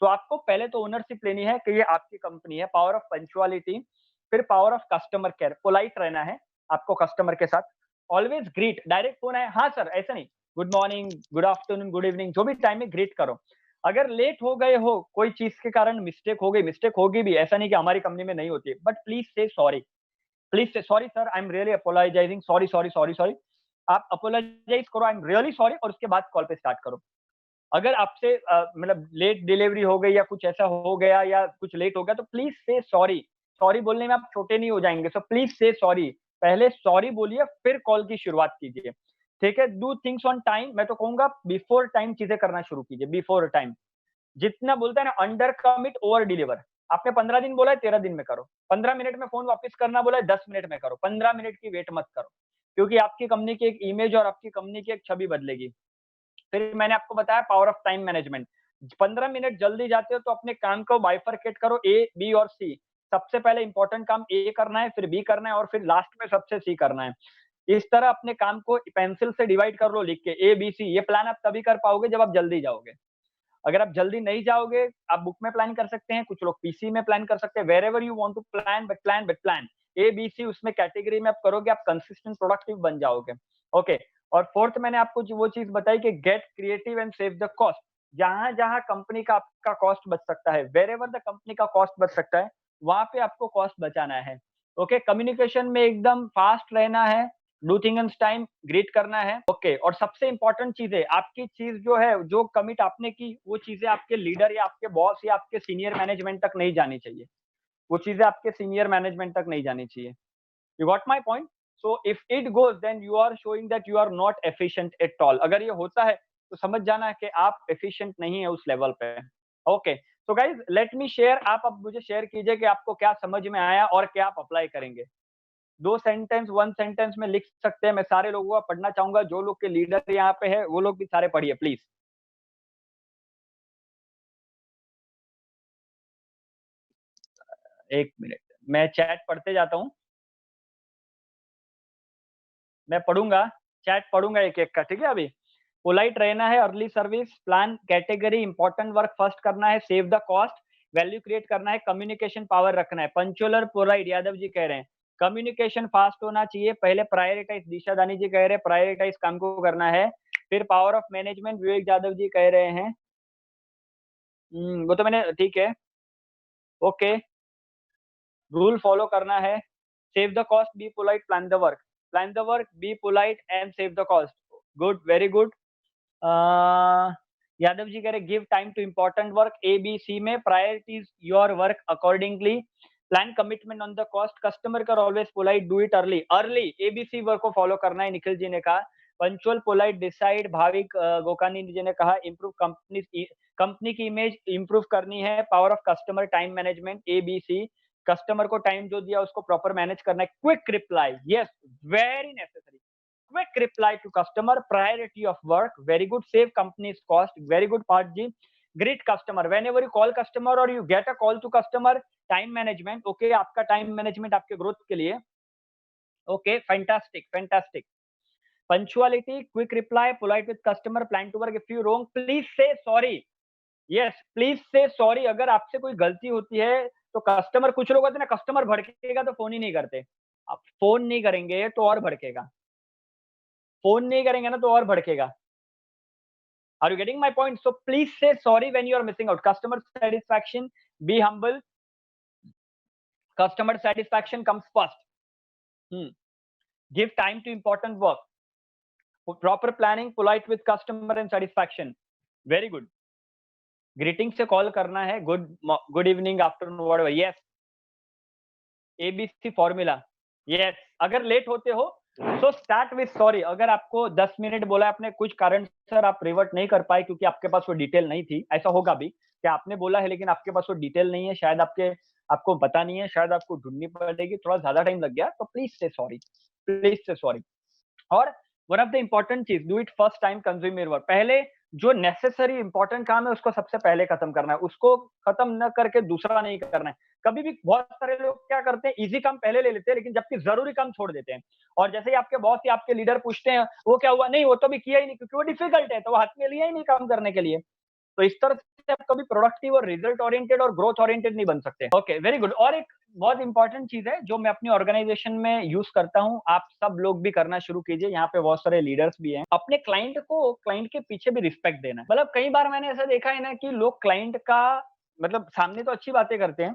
तो आपको पहले तो ओनरशिप लेनी है कि ये आपकी कंपनी है, पावर ऑफ पंक्चुअलिटी, फिर power of customer care, polite रहना है आपको कस्टमर के साथ। ऑलवेज ग्रीट, डायरेक्ट फोन आए, हाँ सर, ऐसा नहीं, good morning, good afternoon, good evening, जो भी टाइम है ग्रीट करो। अगर लेट हो गए हो, कोई चीज़ के कारण मिस्टेक हो गई, मिस्टेक होगी भी, ऐसा नहीं कि हमारी कंपनी में नहीं होती है, बट प्लीज़ से सॉरी। प्लीज़ से sorry sir, I am really apologising, sorry, sorry, sorry, sorry. आप अपोलोजाइज़ करो, आई एम रियली सॉरी, और उसके बाद कॉल पे स्टार्ट करो। अगर आपसे मतलब लेट डिलीवरी हो गई या कुछ ऐसा हो गया या कुछ लेट हो गया, तो प्लीज़ से सॉरी। सॉरी बोलने में आप छोटे नहीं हो जाएँगे, सो प्लीज़ से सॉरी। पहले सॉरी बोलिए, फिर कॉल की शुरुआत कीजिए। ठीक है? डू थिंग्स ऑन टाइम, मैं तो कहूँगा बिफोर टाइम चीज़ें करना शुरू कीजिए, बिफोर टाइम। जितना बोलता है ना, अंडर कमिट ओवर डिलीवर। आपने 15 दिन बोला है, 13 दिन में करो। 15 मिनट में फ़ोन वापस करना बोला है, 10 मिनट में करो। 15 मिनट की वेट मत करो, क्योंकि आपकी कंपनी की एक इमेज और आपकी कंपनी की एक छवि बदलेगी। फिर मैंने आपको बताया power of time management. 15 minute जल्दी जाते हो तो अपने काम को बाइफरकेट करो, ए, बी और सी। सबसे पहले इंपॉर्टेंट काम ए करना है, फिर बी करना है, और फिर लास्ट में सबसे सी करना है। इस तरह अपने काम को पेंसिल से डिवाइड कर लो लिख के, ए, बी, सी। ये प्लान आप तभी कर पाओगे जब आप जल्दी जाओगे। अगर आप जल्दी नहीं जाओगे, आप बुक में प्लान कर सकते हैं, कुछ लोग पीसी में प्लान कर सकते हैं, wherever you want to plan, but plan, A, B, C उसमें कैटेगरी में आप करोगे, आप कंसिस्टेंट प्रोडक्टिव बन जाओगे। ओके। और फोर्थ मैंने आपको जो वो चीज़ बताई कि get creative and save the cost. जहाँ-जहाँ कंपनी का आपका कॉस्ट बच सकता है, वेयरएवर द कंपनी का कॉस्ट बच सकता है, वहाँ पे आपको कॉस्ट बचाना है। ओके, कम्युनिकेशन में एकदम फास्ट रहना है, डू थिंग्स टाइम, ग्रीट करना है। ओके, और सबसे इंपॉर्टेंट चीज़ है, आपकी चीज़ जो है, जो कमिट आपने की, वो चीज़ें आपके लीडर या आपके बॉस या आपके सीनियर मैनेजमेंट तक नहीं जानी चाहिए। वो चीजें आपके सीनियर मैनेजमेंट तक नहीं जानी चाहिए। You got my point? So if it goes then you are showing that you are not efficient at all. अगर ये होता है तो समझ जाना है कि आप एफिशिएंट नहीं है उस लेवल पे। Okay, so guys let me share, आप अब मुझे शेयर कीजिए कि आपको क्या समझ में आया और क्या आप अप्लाई करेंगे। 2 सेंटेंस, 1 सेंटेंस में लिख सकते हैं। मैं सारे लोगों का पढ़ना चाहूंगा, जो लोग के लीडर यहाँ पे है वो लोग भी सारे पढ़िए प्लीज। 1 मिनट, मैं चैट पढ़ते जाता हूँ। मैं पढ़ूंगा, चैट पढ़ूंगा एक-एक का, ठीक है अभी? पोलाइट रहना है, early service, plan category, important work first करना है, save the cost, value create करना है, कम्युनिकेशन पावर रखना है। पंचुअल और पोलाइट, यादव जी कह रहे हैं। कम्युनिकेशन फास्ट होना चाहिए, पहले प्रायोरिटाइज, दिशा दानी जी कह रहे हैं प्रायोरिटाइज काम को करना है। फिर पावर ऑफ मैनेजमेंट, विवेक यादव जी कह रहे हैं। वो तो मैंने ठीक है, ओके। रूल फॉलो करना है, save the cost, be polite, plan the work. Plan the work, be polite and save the cost. Good, very good. Yadav ji कह रहे give time to important work, A B C में prioritise your work accordingly, plan commitment on the cost, customer कर always polite, do it early. Early ABC work को follow करना है, निखिल जी ने कहा। Punctual, polite, decide, Bhavik Gokani जी ने कहा इंप्रूव कंपनी की इमेज इंप्रूव करनी है, power of customer, time management, ABC. Customer को टाइम जो दिया उसको प्रॉपर मैनेज करना है, quick reply, yes, very necessary. Quick reply to customer, priority of work, very good, save company's cost, very good part ji. Greet customer, whenever you call customer or you get a call to customer, time management, okay, आपका time management आपके growth के लिए, okay, fantastic, fantastic. Punctuality, quick reply, polite with customer, plan to work, if you wrong please say sorry, yes, please say sorry। अगर आपसे कोई गलती होती है तो कस्टमर, कुछ लोग होते हैं ना, कस्टमर भड़केगा तो फोन ही नहीं करते। आप फोन नहीं करेंगे तो और भड़केगा, फोन नहीं करेंगे ना तो और भड़केगा। Are you getting my point? So please say sorry when you are missing out. Customer satisfaction, be humble. Customer satisfaction comes first. Hmm. Give time to important work. Proper planning, polite with customer and satisfaction. Very good. Greeting से call करना है, good evening, afternoon, whatever, yes. ABC formula, yes. अगर late होते हो तो start with sorry. अगर आपको 10 minute बोला आपने, कुछ कारण सर आप रिवर्ट नहीं कर पाए क्योंकि आपके पास वो डिटेल नहीं थी, ऐसा होगा भी कि आपने बोला है लेकिन आपके पास वो डिटेल नहीं है, शायद आपको पता नहीं है, शायद आपको ढूंढनी पड़ेगी, थोड़ा ज्यादा टाइम लग गया, तो प्लीज से सॉरी, प्लीज से सॉरी। और वन ऑफ द इंपॉर्टेंट चीज, do it first time, consume your work. पहले जो नेसेसरी इंपॉर्टेंट काम है उसको सबसे पहले खत्म करना है, उसको खत्म न करके दूसरा नहीं करना है। कभी भी बहुत सारे लोग क्या करते हैं, इजी काम पहले ले लेते हैं लेकिन जबकि जरूरी काम छोड़ देते हैं। और जैसे ही आपके बॉस या आपके लीडर पूछते हैं वो क्या हुआ, नहीं वो तो भी किया ही नहीं क्योंकि वो डिफिकल्ट है, तो वो हाथ में लिया ही नहीं काम करने के लिए। तो इस तरह से आप कभी प्रोडक्टिव और रिजल्ट ओरिएंटेड और ग्रोथ ओरिएंटेड नहीं बन सकते। Okay, very good. और एक बहुत इंपॉर्टेंट चीज है जो मैं अपनी ऑर्गेनाइजेशन में यूज करता हूँ, आप सब लोग भी करना शुरू कीजिए, यहाँ पे बहुत सारे लीडर्स भी हैं। अपने क्लाइंट के पीछे भी रिस्पेक्ट देना है। मतलब कई बार मैंने ऐसा देखा है ना कि लोग क्लाइंट का मतलब सामने तो अच्छी बातें करते हैं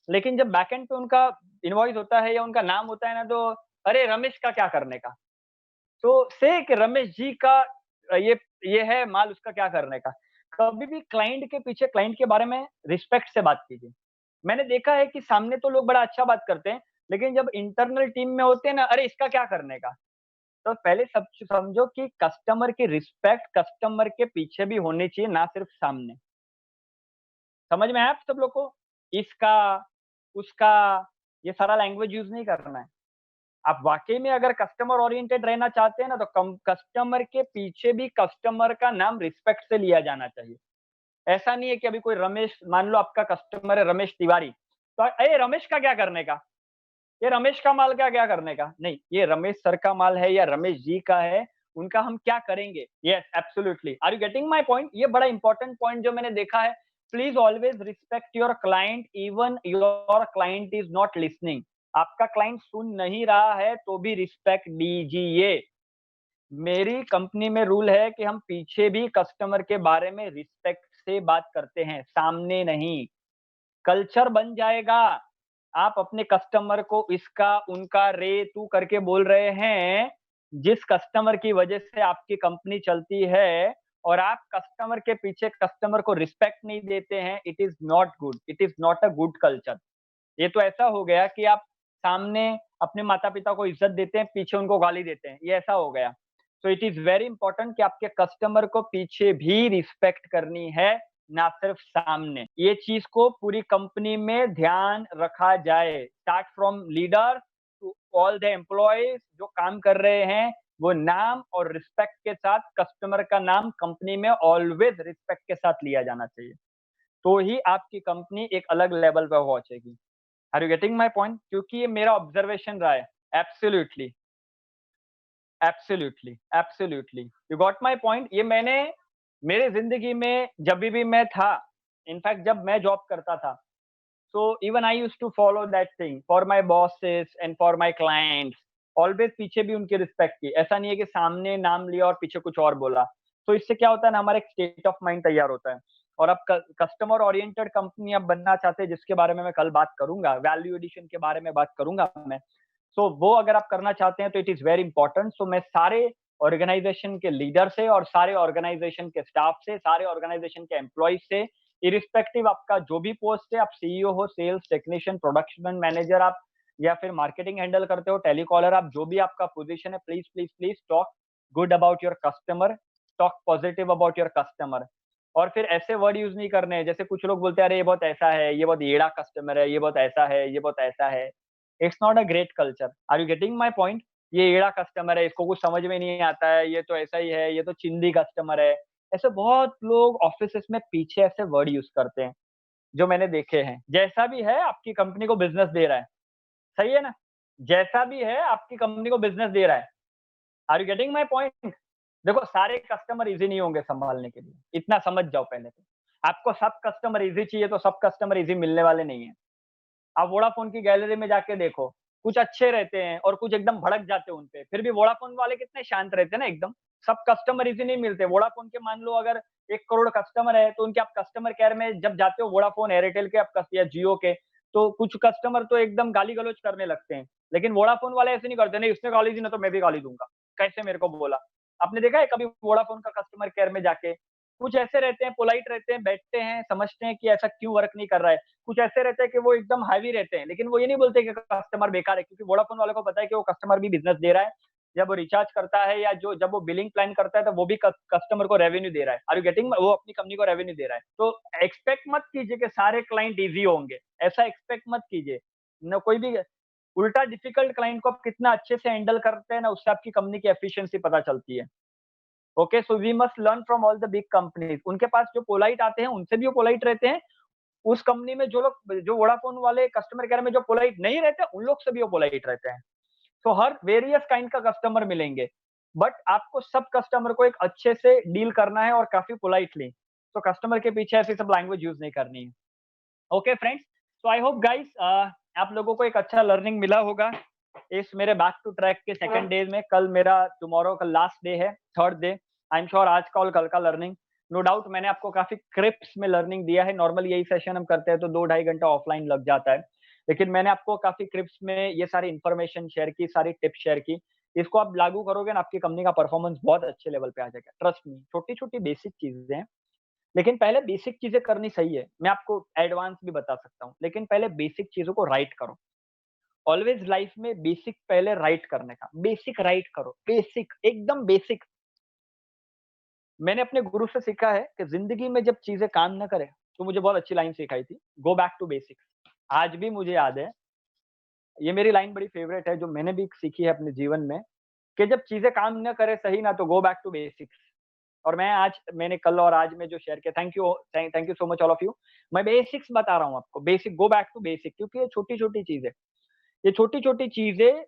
लेकिन जब बैकएंड पे उनका इनवॉइस होता है या उनका नाम होता है ना, तो अरे रमेश का क्या करने का, तो से कि रमेश जी का ये ये है माल, उसका क्या करने का। कभी भी क्लाइंट के पीछे, क्लाइंट के बारे में रिस्पेक्ट से बात कीजिए। मैंने देखा है कि सामने तो लोग बड़ा अच्छा बात करते हैं लेकिन जब इंटरनल टीम में होते हैं ना, अरे इसका क्या करने का। तो पहले सब समझो कि कस्टमर की रिस्पेक्ट कस्टमर के पीछे भी होनी चाहिए, ना सिर्फ सामने। समझ में आया आप सब लोग को? इसका, उसका, ये सारा लैंग्वेज यूज नहीं करना है। आप वाकई में अगर कस्टमर ओरिएंटेड रहना चाहते हैं ना, तो कस्टमर के पीछे भी कस्टमर का नाम रिस्पेक्ट से लिया जाना चाहिए। ऐसा नहीं है कि अभी कोई रमेश, मान लो आपका कस्टमर है रमेश तिवारी, तो अरे रमेश का क्या करने का, ये रमेश का माल का क्या करने का, नहीं, ये रमेश सर का माल है या रमेश जी का है, उनका हम क्या करेंगे। Yes, absolutely, are you getting my point? ये बड़ा इंपॉर्टेंट पॉइंट जो मैंने देखा है। Please always respect your client even your client is not listening. आपका क्लाइंट सुन नहीं रहा है तो भी रिस्पेक्ट दीजिए। मेरी कंपनी में रूल है कि हम पीछे भी कस्टमर के बारे में रिस्पेक्ट से बात करते हैं, सामने नहीं। कल्चर बन जाएगा। आप अपने कस्टमर को इसका, उनका, रे, तू करके बोल रहे हैं, जिस कस्टमर की वजह से आपकी कंपनी चलती है, और आप कस्टमर के पीछे कस्टमर को रिस्पेक्ट नहीं देते हैं, it is not good, it is not a good culture. ये तो ऐसा हो गया कि आप सामने अपने माता-पिता को इज़्ज़त देते हैं, पीछे उनको गाली देते हैं, ये ऐसा हो गया। So it is very important कि आपके कस्टमर को पीछे भी रिस्पेक्ट करनी है, ना सिर्फ सामने। ये चीज़ को पूरी कंपनी में ध्यान रखा जाए। Start from leader to all the employees जो काम कर रहे हैं, वो नाम और रिस्पेक्ट के साथ कस्टमर का नाम कंपनी में ऑलवेज़ रिस्पेक्ट के साथ लिया जाना चाहिए। तो ही आपकी कंपनी एक अलग लेवल पे पहुँचेगी। Are you getting my point? क्योंकि ये मेरा ऑब्जर्वेशन रहा है। Absolutely, absolutely, absolutely. You got my point? ये मैंने मेरे ज़िंदगी में जभी भी मैं था, इनफैक्ट जब मैं जॉब करता था, so even I used to follow that thing for my bosses and for my clients. Always पीछे भी उनकी रिस्पेक्ट की। ऐसा नहीं है कि सामने नाम लिया और पीछे कुछ और बोला। तो इससे क्या होता है ना, हमारा एक स्टेट ऑफ माइंड तैयार होता है। और अब कस्टमर ओरिएंटेड कंपनी अब बनना चाहते हैं, जिसके बारे में मैं कल बात करूंगा, वैल्यू एडिशन के बारे में बात करूंगा मैं। सो वो अगर आप करना चाहते हैं तो इट इज वेरी इंपॉर्टेंट। सो मैं सारे ऑर्गेनाइजेशन के लीडर से और सारे ऑर्गेनाइजेशन के स्टाफ से, सारे ऑर्गेनाइजेशन के एम्प्लॉय से, इरिस्पेक्टिव आपका जो भी पोस्ट है, आप सीईओ हो, सेल्स टेक्नीशियन, प्रोडक्शन मैनेजर आप, या फिर मार्केटिंग हैंडल करते हो, टेलीकॉलर, आप जो भी आपका पोजीशन है, please please please talk good about your customer, talk positive about your customer. और फिर ऐसे वर्ड यूज नहीं करने हैं, जैसे कुछ लोग बोलते हैं अरे ये बहुत ऐसा है, ये बहुत येड़ा कस्टमर है, ये बहुत ऐसा है, ये बहुत ऐसा है। It's not a great culture. Are you getting my point? ये येड़ा कस्टमर है, इसको कुछ समझ में नहीं आता है, ये तो ऐसा ही है, ये तो चिंदी कस्टमर है। ऐसे बहुत लोग ऑफिसेस में पीछे ऐसे वर्ड यूज करते हैं, जो मैंने देखे हैं। जैसा भी है आपकी कंपनी को बिजनेस दे रहा है, सही है ना? जैसा भी है आपकी कंपनी को बिजनेस दे रहा है। Are you getting my point? देखो, सारे कस्टमर इजी नहीं होंगे संभालने के लिए, इतना समझ जाओ पहले तो। आपको सब कस्टमर इजी चाहिए तो सब कस्टमर इजी मिलने वाले नहीं है। आप वोडाफोन की गैलरी में जाके देखो, कुछ अच्छे रहते हैं और कुछ एकदम भड़क जाते हैं उनपे। फिर भी वोडाफोन वाले कितने शांत रहते हैं ना एकदम। सब कस्टमर इजी नहीं मिलते। वोडाफोन के मान लो अगर 1 करोड़ कस्टमर है, तो उनके आप कस्टमर केयर में जब जाते हो, वोडाफोन, एयरटेल के आप या जियो के, तो कुछ कस्टमर तो एकदम गाली-गलौज करने लगते हैं। लेकिन वोडाफोन वाले ऐसे नहीं करते, नहीं उसने गाली दी ना तो मैं भी गाली दूँगा। कैसे मेरे को बोला? आपने देखा है कभी वोडाफोन का कस्टमर केयर में जाके? कुछ ऐसे रहते हैं, पोलाइट रहते हैं, बैठते हैं, समझते हैं कि ऐसा क्यों वर्क नहीं कर रहा है। कुछ ऐसे रहते हैं कि वो एकदम हैवी रहते हैं, लेकिन वो ये नहीं बोलते कि कस्टमर बेकार है, क्योंकि वोडाफोन वालों को पता है कि वो कस्टमर भी बिज़नेस दे रहा है। जब वो रिचार्ज करता है या जो जब वो बिलिंग प्लान करता है, तो वो भी कस्टमर को रेवेन्यू दे रहा है। Are you getting? वो अपनी कंपनी को रेवेन्यू दे रहा है। तो एक्सपेक्ट मत कीजिए कि सारे क्लाइंट ईज़ी होंगे, ऐसा एक्सपेक्ट मत कीजिए। ना कोई भी उल्टा डिफिकल्ट क्लाइंट को आप कितना अच्छे से हैंडल करते हैं ना, उससे आपकी कंपनी की एफिशिएंसी पता चलती है। Okay, so we must learn from all the big companies. उनके पास जो पोलाइट आते हैं, उनसे भी वो पोलाइट रहते हैं। उस कंपनी में जो वोडाफोन वाले कस्टमर केयर में जो पोलाइट नहीं रहते, उन लोग से भी वो पोलाइट रहते हैं। तो हर वेरियस काइंड का कस्टमर मिलेंगे, बट आपको सब कस्टमर को एक अच्छे से डील करना है और काफ़ी पोलाइटली। तो कस्टमर के पीछे ऐसी सब लैंग्वेज यूज़ नहीं करनी है। Okay friends, so I hope guys आप लोगों को एक अच्छा लर्निंग मिला होगा इस मेरे बैक टू ट्रैक के सेकंड डे में। कल मेरा टुमारो का लास्ट डे है, third day. I am sure आज का और कल का लर्निंग, नो डाउट मैंने आपको काफ़ी क्रिप्स में लर्निंग दिया है। नॉर्मली यही सेशन हम करते हैं तो 2 ढाई घंटा ऑफलाइन लग जाता है। लेकिन मैंने आपको काफ़ी क्रिप्स में ये सारी इन्फॉर्मेशन शेयर की, सारी टिप्स शेयर की। इसको आप लागू करोगे ना, आपकी कंपनी का परफॉर्मेंस बहुत अच्छे लेवल पे आ जाएगा। ट्रस्ट मी, छोटी-छोटी बेसिक चीज़ें हैं, लेकिन पहले बेसिक चीज़ें करनी सही है। मैं आपको एडवांस भी बता सकता हूँ, लेकिन पहले बेसिक चीज़ों को राइट करो। ऑलवेज लाइफ में बेसिक पहले राइट करने का, बेसिक राइट करो, बेसिक, एकदम बेसिक। मैंने अपने गुरु से सीखा है कि ज़िंदगी में जब चीज़ें काम ना करें, तो मुझे बहुत अच्छी लाइन सिखाई थी, गो बैक टू बेसिक्स। आज भी मुझे याद है, ये मेरी लाइन बड़ी फेवरेट है, जो मैंने भी सीखी है अपने जीवन में, कि जब चीज़ें काम ना करें सही ना, तो गो बैक टू बेसिक्स। और मैंने कल और आज में जो शेयर किया, thank you so much all of you. मैं बेसिक्स बता रहा हूँ आपको, basic, go back to basic, क्योंकि ये छोटी-छोटी चीज़ें, ये छोटी-छोटी चीज़ें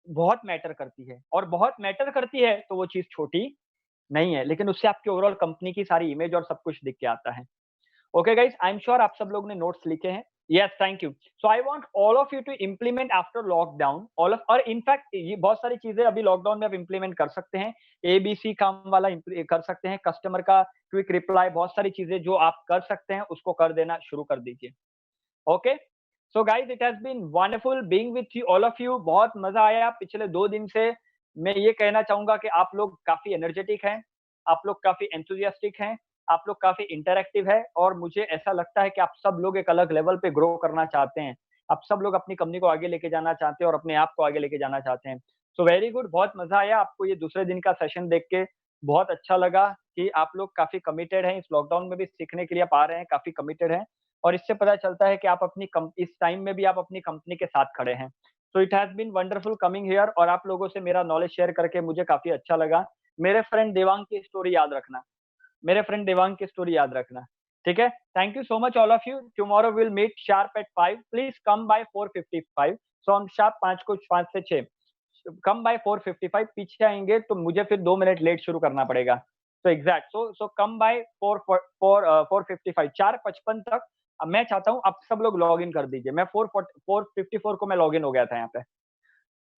बहुत मैटर करती है, और बहुत मैटर करती है तो वो चीज़ छोटी नहीं है, लेकिन उससे आपकी ओवरऑल कंपनी की सारी इमेज और सब कुछ दिख के आता है। Okay guys, I am sure आप सब लोग ने नोट्स लिखे हैं। Yes, thank you. So I want all of you to implement after lockdown, all of, और इनफैक्ट ये बहुत सारी चीजें अभी लॉकडाउन में आप इम्प्लीमेंट कर सकते हैं। एबीसी काम वाला कर सकते हैं, कस्टमर का क्विक रिप्लाई, बहुत सारी चीजें जो आप कर सकते हैं, उसको कर देना शुरू कर दीजिए। Okay, so guys, it has been wonderful being with you, all of you. बहुत मजा आया पिछले 2 दिन से। मैं ये कहना चाहूंगा कि आप लोग काफी एनर्जेटिक हैं, आप लोग काफी एंथुसियास्टिक हैं, आप लोग काफी इंटरैक्टिव है, और मुझे ऐसा लगता है कि आप सब लोग एक अलग लेवल पे ग्रो करना चाहते हैं। आप सब लोग अपनी कंपनी को आगे लेके जाना चाहते हैं और अपने आप को आगे लेके जाना चाहते हैं। सो वेरी गुड, बहुत मजा आया आपको ये दूसरे दिन का सेशन देख के। बहुत अच्छा लगा कि आप लोग काफी कमिटेड हैं, इस लॉकडाउन में भी सीखने के लिए आप आ रहे हैं, काफी कमिटेड हैं और इससे पता चलता है कि आप अपनी इस टाइम में भी आप अपनी कंपनी के साथ खड़े हैं। So it has been wonderful coming here और आप लोगों से मेरा नॉलेज शेयर करके मुझे काफी अच्छा लगा। मेरे फ्रेंड देवांग की स्टोरी याद रखना, मेरे फ्रेंड देवांग की स्टोरी याद रखना, ठीक है? Thank you so much all of you. Tomorrow will meet sharp at 5। Please come by 4:55। So हम शार्प 5 से 6 कम बाय 4:55। पीछे आएंगे तो मुझे फिर 2 मिनट लेट शुरू करना पड़ेगा। तो एग्जैक्ट सो कम बाय 4:55, 4:55 तक। अब मैं चाहता हूँ आप सब लोग लॉग इन कर दीजिए। मैं 4:54 को मैं लॉग इन हो गया था यहाँ पे।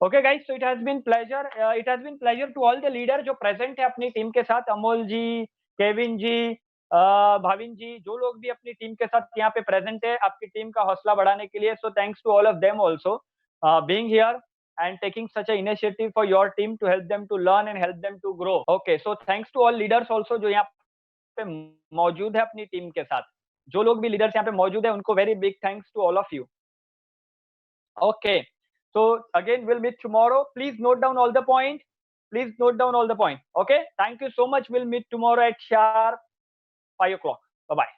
Okay guys, so it has been pleasure to all the leader जो प्रेजेंट है अपनी टीम के साथ, अमोल जी, केविन जी, भाविन जी, जो लोग भी अपनी टीम के साथ यहाँ पे प्रेजेंट है आपकी टीम का हौसला बढ़ाने के लिए। So thanks to all of them also being here and taking such a initiative for your team to help them to learn and help them to grow. Okay, so thanks to all leaders also जो यहाँ पे मौजूद है अपनी team के साथ। जो लोग भी लीडर्स यहाँ पे मौजूद है उनको very big thanks to all of you. Okay. So again, we'll meet tomorrow. Please note down all the point. Please note down all the point. Okay. Thank you so much. We'll meet tomorrow at sharp 5 o'clock. Bye-bye.